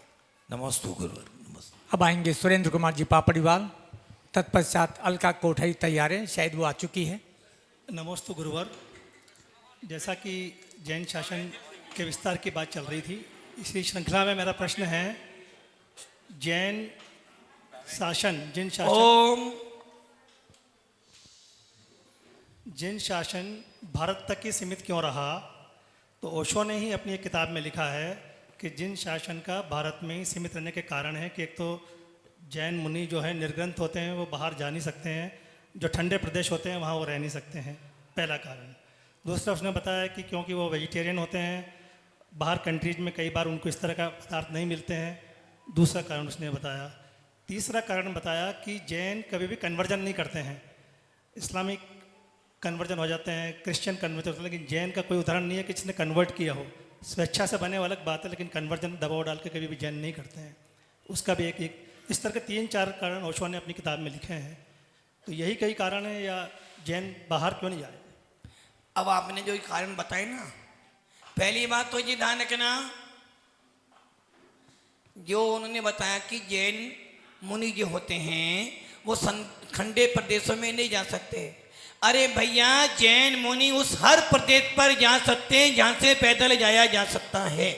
नमस्ते गुरुवर, नमस्ते। अब आएंगे सुरेंद्र कुमार जी पापड़ीवाल, तत्पश्चात अलका कोठारी तैयार है, शायद वो आ चुकी है। नमस्ते गुरुवर। जैसा कि जैन शासन के विस्तार की बात चल रही थी, इसी श्रृंखला में मेरा प्रश्न है, जैन शासन, जिन शासन भारत तक ही सीमित क्यों रहा? तो ओशो ने ही अपनी एक किताब में लिखा है कि जिन शासन का भारत में ही सीमित रहने के कारण है कि एक तो जैन मुनि जो है निर्ग्रंथ होते हैं, वो बाहर जा नहीं सकते हैं, जो ठंडे प्रदेश होते हैं वहाँ वो रह नहीं सकते हैं, पहला कारण। दूसरा उसने बताया कि क्योंकि वो वेजिटेरियन होते हैं, बाहर कंट्रीज में कई बार उनको इस तरह का पदार्थ नहीं मिलते हैं, दूसरा कारण उसने बताया। तीसरा कारण बताया कि जैन कभी भी कन्वर्जन नहीं करते हैं, इस्लामिक कन्वर्जन हो जाते हैं, क्रिश्चियन कन्वर्जन होते हैं, लेकिन जैन का कोई उदाहरण नहीं है कि जिसने कन्वर्ट किया हो। स्वेच्छा से बने अलग बात है, लेकिन कन्वर्जन दबाव डाल के कभी भी जैन नहीं करते हैं। उसका भी एक इस तरह के 3-4 कारण ओशो ने अपनी किताब में लिखे हैं। तो यही कई कारण है, या जैन बाहर क्यों नहीं जाए? अब आपने जो कारण बताए ना, पहली बात तो ये ध्यान रखना, जो उन्होंने बताया कि जैन मुनि जो होते हैं वो ठंडे प्रदेशों में नहीं जा सकते। अरे भैया, जैन मुनि उस हर प्रदेश पर जा सकते हैं जहाँ से पैदल जाया जा सकता है।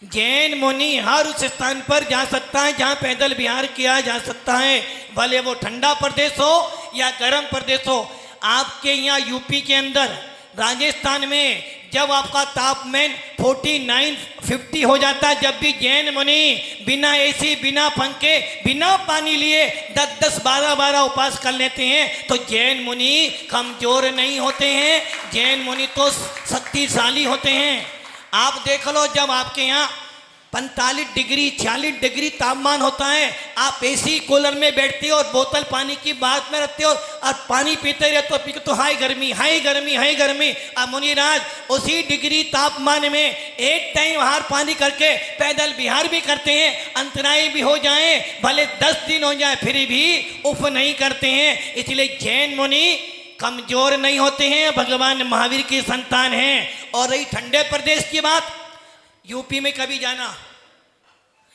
जैन मुनि हर उस स्थान पर जा सकता है जहाँ पैदल विहार किया जा सकता है, भले वो ठंडा प्रदेश हो या गर्म प्रदेश हो। आपके यहाँ यूपी के अंदर, राजस्थान में जब आपका तापमान 49-50 हो जाता है, जब भी जैन मुनि बिना एसी, बिना पंखे, बिना पानी लिए 10-10, 12-12 उपवास कर लेते हैं, तो जैन मुनि कमजोर नहीं होते हैं, जैन मुनि तो शक्तिशाली होते हैं। आप देख लो, जब आपके यहाँ 45 डिग्री 46 डिग्री तापमान होता है, आप एसी कूलर में बैठते हो और बोतल पानी की बात में रखते हो और पानी पीते रहते हो, तो हाई गर्मी, हाई गर्मी, हाई गर्मी। अब मुनिराज उसी डिग्री तापमान में एक टाइम बाहर पानी करके पैदल विहार भी करते हैं, अंतराई भी हो जाए, भले 10 दिन हो जाए, फिर भी उफ नहीं करते हैं। इसलिए जैन मुनि कमजोर नहीं होते हैं, भगवान महावीर की संतान हैं। और रही ठंडे प्रदेश की बात, यूपी में कभी जाना,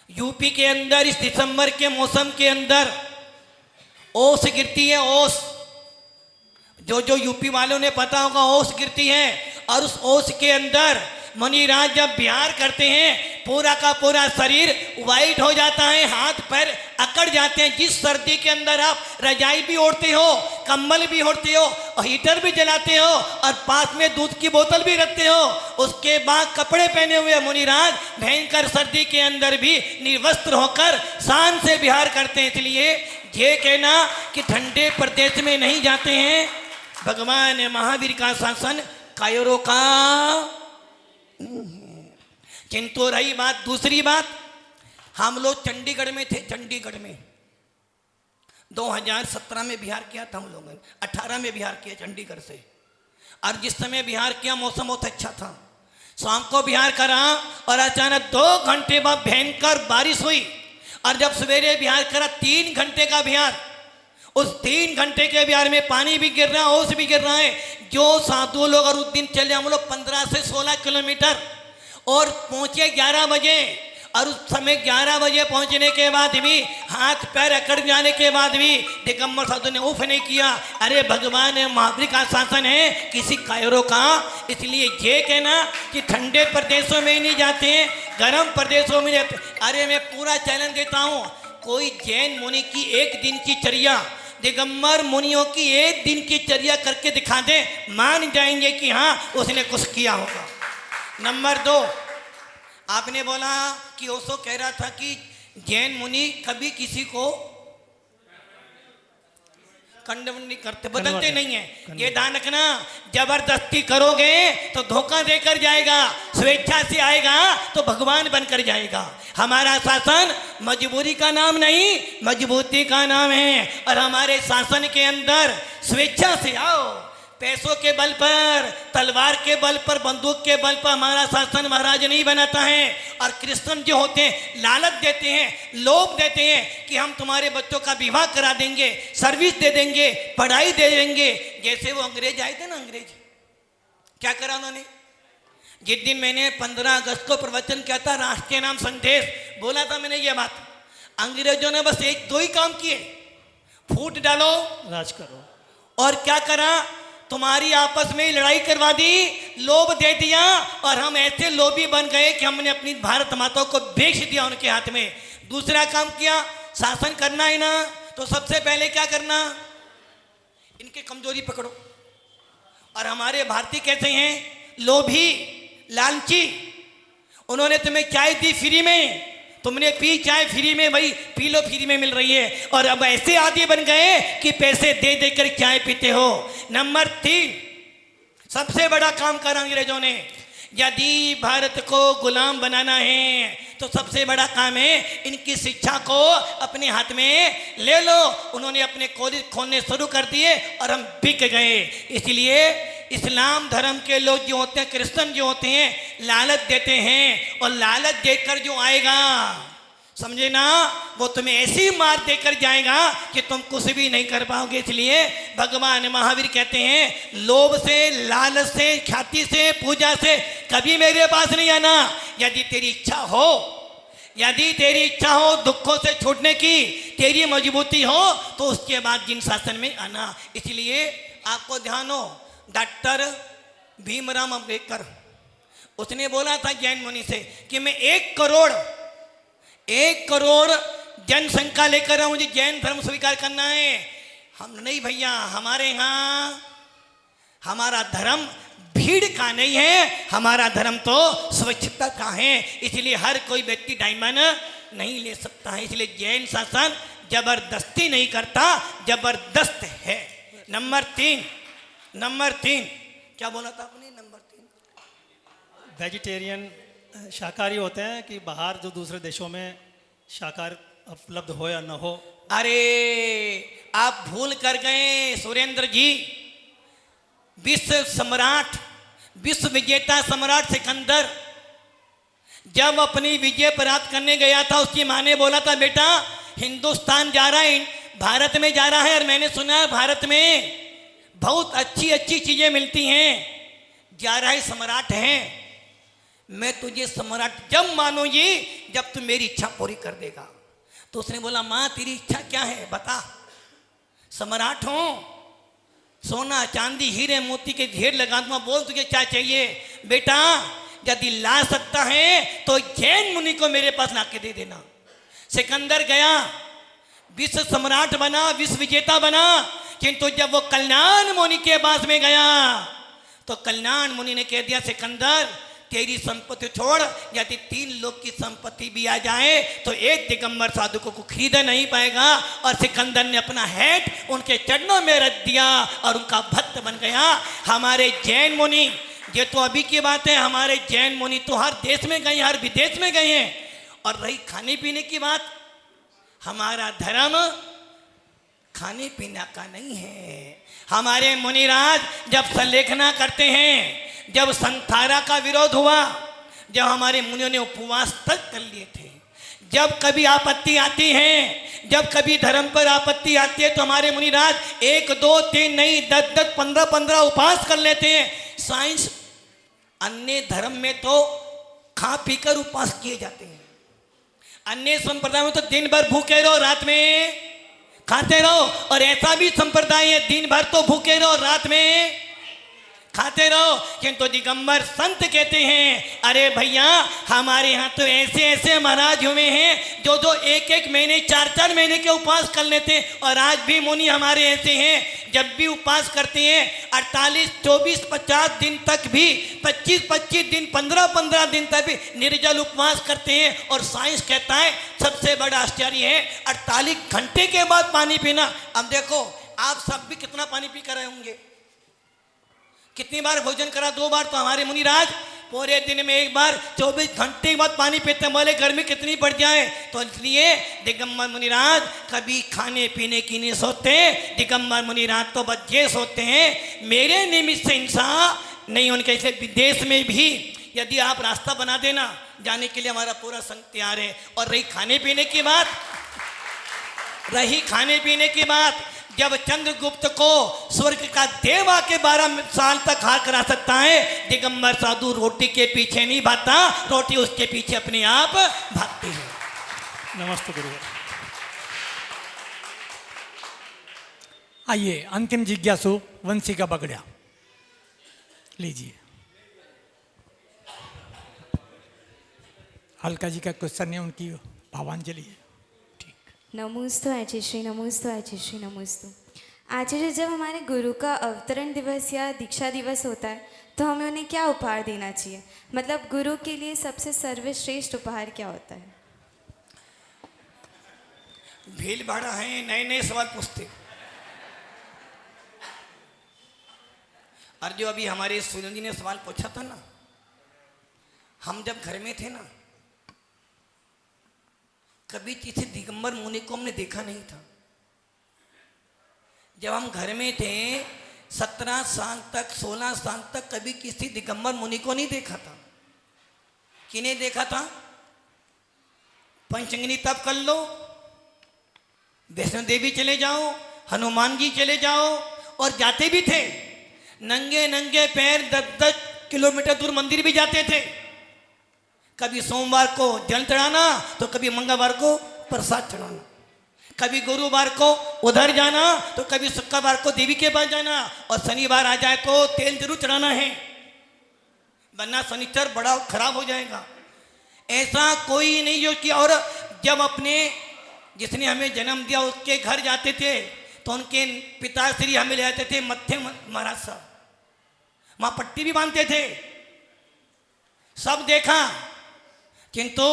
यूपी के अंदर इस दिसंबर के मौसम के अंदर ओस गिरती है, ओस, जो यूपी वालों ने पता होगा, ओस गिरती है। और उस ओस के अंदर मुनिराज जब विहार करते हैं, पूरा का पूरा शरीर वाइट हो जाता है, हाथ पैर अकड़ जाते हैं। जिस सर्दी के अंदर आप रजाई भी ओढ़ते हो, कंबल भी ओढ़ते हो और हीटर भी जलाते हो और पास में दूध की बोतल भी रखते हो, उसके बाद कपड़े पहने हुए मुनिराज भयंकर सर्दी के अंदर भी निर्वस्त्र होकर शान से विहार करते हैं। इसलिए ये कहना कि ठंडे प्रदेश में नहीं जाते हैं, भगवान महावीर का शासन कायरों का। किंतु रही बात दूसरी बात, हम लोग चंडीगढ़ में थे। चंडीगढ़ में 2017 में बिहार किया था हम लोगों ने, 18 में बिहार किया चंडीगढ़ से। और जिस समय बिहार किया मौसम बहुत अच्छा था, शाम को बिहार करा और अचानक 2 घंटे बाद भयंकर बारिश हुई। और जब सवेरे बिहार करा 3 घंटे का बिहार, उस 3 घंटे के बिहार में पानी भी गिर रहा है, ओस भी गिर रहा है। जो साधु लोग और उस दिन चले हम लोग 15 से 16 किलोमीटर और पहुंचे 11 बजे। और उस समय 11 बजे पहुंचने के बाद भी हाथ पैर अकड़ जाने के बाद भी दिगंबर साधु ने उफ नहीं किया। अरे भगवान महावीर का शासन है, किसी कायरों का। इसलिए ये कहना कि ठंडे प्रदेशों में नहीं जाते हैं, गर्म प्रदेशों में जाते। अरे मैं पूरा चैलेंज देता हूँ, कोई जैन मुनि की एक दिन की चर्या, दिगंबर मुनियों की एक दिन की चर्या करके दिखा दे, मान जाएंगे कि हाँ उसने कुछ किया होगा। नंबर 2, आपने बोला कि ओशो कह रहा था कि जैन मुनि कभी किसी को कंडम नहीं करते, बदलते नहीं है। ये ध्यान रखना, जबरदस्ती करोगे तो धोखा देकर जाएगा, स्वेच्छा से आएगा तो भगवान बनकर जाएगा। हमारा शासन मजबूरी का नाम नहीं, मजबूती का नाम है। और हमारे शासन के अंदर स्वेच्छा से आओ, पैसों के बल पर, तलवार के बल पर, बंदूक के बल पर हमारा शासन महाराज नहीं बनाता है। और कृष्ण जो होते हैं लालच देते हैं, लोभ देते हैं कि हम तुम्हारे बच्चों का विवाह करा देंगे, सर्विस दे देंगे, पढ़ाई दे देंगे। जैसे वो अंग्रेज आए थे ना, अंग्रेज क्या करा उन्होंने? जिस दिन मैंने 15 अगस्त को प्रवचन किया था, राष्ट्र के नाम संदेश बोला था मैंने ये बात, अंग्रेजों ने बस 1-2 ही काम किए, फूट डालो, राज करो। और क्या करा? तुम्हारी आपस में लड़ाई करवा दी, लोभ दे दिया। और हम ऐसे लोभी बन गए कि हमने अपनी भारत माता को बेच दिया उनके हाथ में। दूसरा काम किया, शासन करना है ना तो सबसे पहले क्या करना, इनकी कमजोरी पकड़ो। और हमारे भारतीय कैसे हैं? लोभी, लालची। उन्होंने तुम्हें चाय दी फ्री में, तुमने पी चाय फ्री में, भाई पी लो, फ्री में मिल रही है। और अब ऐसे आदि बन गए कि पैसे दे देकर चाय पीते हो। नंबर 3, सबसे बड़ा काम करा अंग्रेजों ने। यदि भारत को गुलाम बनाना है तो सबसे बड़ा काम है इनकी शिक्षा को अपने हाथ में ले लो। उन्होंने अपने कॉलेज खोलने शुरू कर दिए और हम बिक गए। इसलिए इस्लाम धर्म के लोग जो होते हैं, क्रिश्चियन जो होते हैं, लालच देते हैं। और लालच देकर जो आएगा, समझे ना, वो तुम्हें ऐसी मार देकर जाएगा कि तुम कुछ भी नहीं कर पाओगे। इसलिए भगवान महावीर कहते हैं, लोभ से, लालच से, ख्याति से, पूजा से कभी मेरे पास नहीं आना। यदि तेरी इच्छा हो, यदि तेरी इच्छा हो दुखों से छूटने की, तेरी मजबूती हो, तो उसके बाद जिन शासन में आना। इसलिए आपको ध्यान हो, डॉक्टर भीमराव अम्बेडकर, उसने बोला था जैन मुनि से कि मैं 1 करोड़ जनसंख्या लेकर आऊं, मुझे जैन धर्म स्वीकार करना है। हम नहीं भैया, हमारे यहाँ हमारा धर्म भीड़ का नहीं है, हमारा धर्म तो स्वच्छता का है। इसलिए हर कोई व्यक्ति डायमंड नहीं ले सकता है। इसलिए जैन शासन जबरदस्ती नहीं करता, जबरदस्त है। नंबर 3 क्या बोला था आपने? नंबर 3 वेजिटेरियन, शाकाहारी होते हैं कि बाहर जो दूसरे देशों में शाकाहार उपलब्ध हो या न हो। अरे आप भूल कर गए सुरेंद्र जी, विश्व विजेता सम्राट सिकंदर जब अपनी विजय प्राप्त करने गया था, उसकी माँ ने बोला था, बेटा हिंदुस्तान जा रहा है, भारत में जा रहा है, और मैंने सुना है भारत में बहुत अच्छी अच्छी चीजें मिलती हैं, जा रहा है, सम्राट है। मैं तुझे सम्राट जब मानूंगी जब तू मेरी इच्छा पूरी कर देगा। तो उसने बोला, माँ तेरी इच्छा क्या है बता। सम्राट हूं, सोना चांदी हीरे मोती के ढेर लगा दूंगा, बोल तुझे क्या चाहिए। बेटा यदि ला सकता है तो जैन मुनि को मेरे पास लाके दे देना। सिकंदर गया विश्व सम्राट बना, विश्व विजेता बना, किंतु जब वो कल्याण मुनि के पास में गया तो कल्याण मुनि ने कह दिया, सिकंदर तेरी संपत्ति छोड़, यदि 3 लोग की संपत्ति भी आ जाए तो एक दिगंबर साधु को खरीद नहीं पाएगा। और सिकंदर ने अपना हेड उनके चरणों में रख दिया और उनका भक्त बन गया। हमारे जैन मुनि, ये तो अभी की बात है, हमारे जैन मुनि तो हर देश में गए, हर विदेश में गए हैं। और रही खाने पीने की बात, हमारा धर्म खाने पीने का नहीं है। हमारे मुनिराज जब संलेखना करते हैं, जब संथारा का विरोध हुआ, जब हमारे मुनियों ने उपवास तक कर लिए थे, जब कभी आपत्ति आती है, जब कभी धर्म पर आपत्ति आती है तो हमारे मुनिराज 1 2 3 नहीं 10 15 उपवास कर लेते हैं। साइंस अन्य धर्म में तो खा पीकर उपवास किए जाते हैं, अन्य संप्रदाय में तो दिन भर भूखे रहो, रात में खाते रहो। और ऐसा भी संप्रदाय है, दिन भर तो भूखे रहो, रात में खाते रहो। किंतु दिगंबर संत कहते हैं, अरे भैया हमारे यहाँ तो ऐसे ऐसे महाराज हुए हैं जो 1 महीने 4 महीने के उपवास कर लेते हैं। और आज भी मुनि हमारे ऐसे हैं, जब भी उपवास करते हैं 48 24 50 दिन तक भी, 25 दिन 15 दिन तक भी निर्जल उपवास करते हैं। और साइंस कहता है सबसे बड़ा आश्चर्य है 48 घंटे के बाद पानी पीना। अब देखो आप सब भी कितना पानी पी कर रहे होंगे, कितनी बार भोजन करा, 2 बार। तो हमारे मुनिराज पूरे दिन में 1 बार 24 घंटे के बाद पानी पीते हैं। बोले गर्मी कितनी बढ़ जाए, तो इसलिए दिगंबर मुनिराज कभी खाने पीने की नहीं सोते। दिगंबर मुनिराज तो बच्चे सोते हैं। मेरे निमित्त से इंसान नहीं, उनके ऐसे विदेश में भी यदि आप रास्ता बना देना, जाने के लिए हमारा पूरा संग तैयार है। और रही खाने पीने की बात, जब चंद्रगुप्त को स्वर्ग का देव आके 12 साल तक हार करा सकता है, दिगंबर साधु रोटी के पीछे नहीं भागता, रोटी उसके पीछे अपने आप भागती है। नमस्ते गुरु। आइए अंतिम जिज्ञासु वंशी का बगड़ा लीजिए। अलका जी का क्वेश्चन है, उनकी भावांजलि है। नमोस्तु आचार्य, नमोस्तु आचार्य, नमोस्तु आचार्य। जब हमारे गुरु का अवतरण दिवस या दीक्षा दिवस होता है तो हमें उन्हें क्या उपहार देना चाहिए? मतलब गुरु के लिए सबसे सर्वश्रेष्ठ उपहार क्या होता है? भील भाड़ा है, नए नए सवाल पूछते। और जो अभी हमारे सुनील जी ने सवाल पूछा था ना, हम जब घर में थे ना, कभी किसी दिगंबर मुनि को हमने देखा नहीं था। जब हम घर में थे 17 साल तक 16 साल तक कभी किसी दिगंबर मुनि को नहीं देखा था। किन्हें देखा था? पंचंगनी तप कर लो, वैष्णो देवी चले जाओ, हनुमान जी चले जाओ। और जाते भी थे, नंगे नंगे पैर 10-10 किलोमीटर दूर मंदिर भी जाते थे। कभी सोमवार को जल चढ़ाना तो कभी मंगलवार को प्रसाद चढ़ाना, कभी गुरुवार को उधर जाना तो कभी शुक्रवार को देवी के पास जाना। और शनिवार आ जाए तो तेल जरूर चढ़ाना है, वरना शनिचर बड़ा खराब हो जाएगा। ऐसा कोई नहीं जो कि। और जब अपने जिसने हमें जन्म दिया उसके घर जाते थे तो उनके पिताश्री हमें ले जाते थे मत्थे महाराज साहब, वहाँ पट्टी भी बांधते थे। सब देखा, किंतु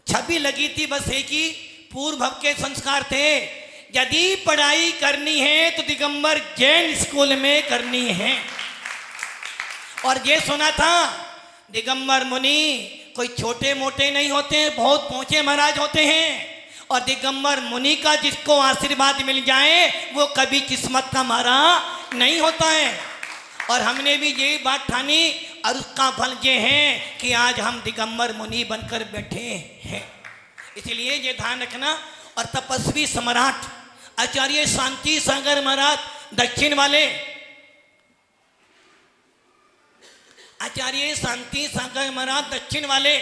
छवि लगी थी बस एक ही, पूर्व भव के संस्कार थे। यदि पढ़ाई करनी है तो दिगंबर जैन स्कूल में करनी है। और ये सुना था दिगंबर मुनि कोई छोटे मोटे नहीं होते, बहुत पहुंचे महाराज होते हैं। और दिगंबर मुनि का जिसको आशीर्वाद मिल जाए वो कभी किस्मत का मारा नहीं होता है। और हमने भी यही बात ठानी और उसका फल ये है कि आज हम दिगंबर मुनि बनकर बैठे हैं। इसलिए ये ध्यान रखना। और तपस्वी सम्राट आचार्य शांति सागर महाराज दक्षिण वाले, आचार्य शांति सागर महाराज दक्षिण वाले,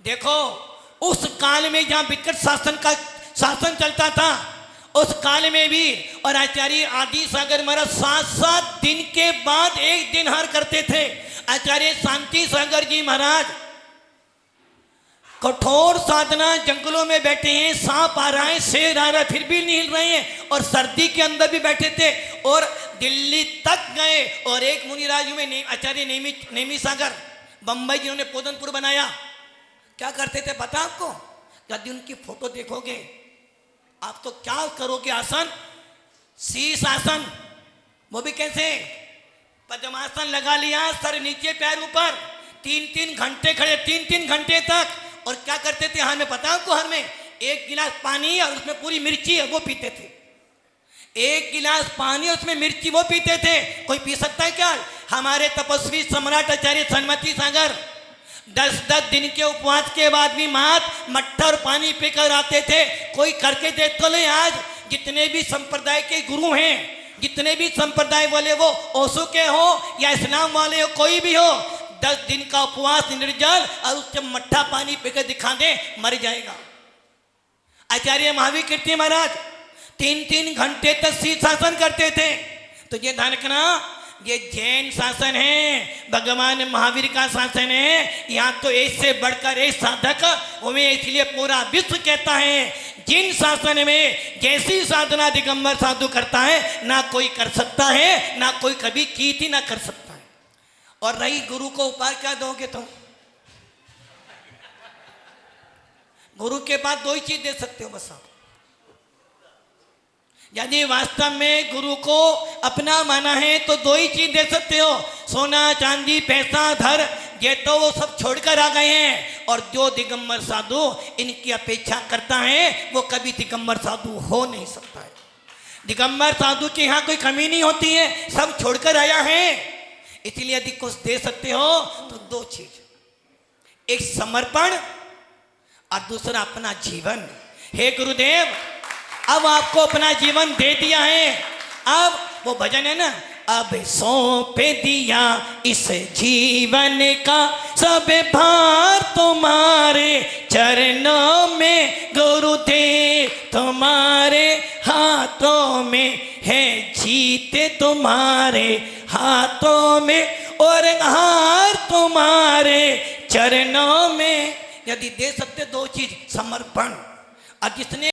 देखो उस काल में जहाँ विकट शासन चलता था उस काल में भी। और आचार्य आदि सागर महाराज 7-7 दिन के बाद एक दिन हर करते थे। आचार्य शांति सागर जी महाराज कठोर साधना, जंगलों में बैठे हैं, सांप आ रहा है, शेर आ रहा है, फिर भी नहीं हिल रहे हैं, और सर्दी के अंदर भी बैठे थे और दिल्ली तक गए। और एक मुनिराज में आचार्य नेमी सागर बंबई, जिन्होंने पोदनपुर बनाया, क्या करते थे पता आपको? यदि उनकी फोटो देखोगे आप तो क्या करोगे? आसन, शीश आसन, वो भी कैसे? पद्मासन लगा लिया, सर नीचे पैर ऊपर, 3-3 घंटे खड़े, 3-3 घंटे तक। और क्या करते थे हर में पता आपको? हर में 1 गिलास पानी और उसमें पूरी मिर्ची है वो पीते थे। 1 गिलास पानी उसमें मिर्ची वो पीते थे। कोई पी सकता है क्या? हमारे तपस्वी सम्राट आचार्य सन्मति सागर 10-10 दिन के उपवास के बाद भी मात मट्ठा और पानी पीकर आते थे। कोई करके देख तो ले। आज जितने भी संप्रदाय के गुरु हैं, जितने भी संप्रदाय वाले, वो ओशो के हो या इस्लाम वाले हो, कोई भी हो, 10 दिन का उपवास निर्जल और उससे मट्ठा पानी पीकर दिखा दे, मर जाएगा। आचार्य महावीर कीर्ति महाराज 3-3 घंटे तक शीर्षासन करते थे। तो ये ध्यान रखना, ये जैन शासन है, भगवान महावीर का शासन है। यहाँ तो एक से बढ़कर एक साधक हमें, इसलिए पूरा विश्व कहता है जिन शासन में जैसी साधना दिगंबर साधु करता है ना कोई कर सकता है, ना कोई कभी की थी, ना कर सकता है। और रही गुरु को उपहार क्या दोगे तुम? गुरु के पास 2 ही चीज दे सकते हो बस आप। यदि वास्तव में गुरु को अपना माना है तो 2 ही चीज दे सकते हो, सोना चांदी पैसा धर, ये तो वो सब छोड़कर आ गए हैं। और जो दिगंबर साधु इनकी अपेक्षा करता है वो कभी दिगंबर साधु हो नहीं सकता है। दिगंबर साधु के यहाँ कोई कमी नहीं होती है, सब छोड़कर आया है। इसलिए यदि कुछ दे सकते हो तो 2 चीज, एक समर्पण और दूसरा अपना जीवन। हे गुरुदेव, अब आपको अपना जीवन दे दिया है। अब वो भजन है ना, अब सौंप दिया इस जीवन का सब भार तुम्हारे चरणों में, गुरुदेव तुम्हारे हाथों में है, जीते तुम्हारे हाथों में और हार तुम्हारे चरणों में। यदि दे सकते 2 चीज, समर्पण और जिसने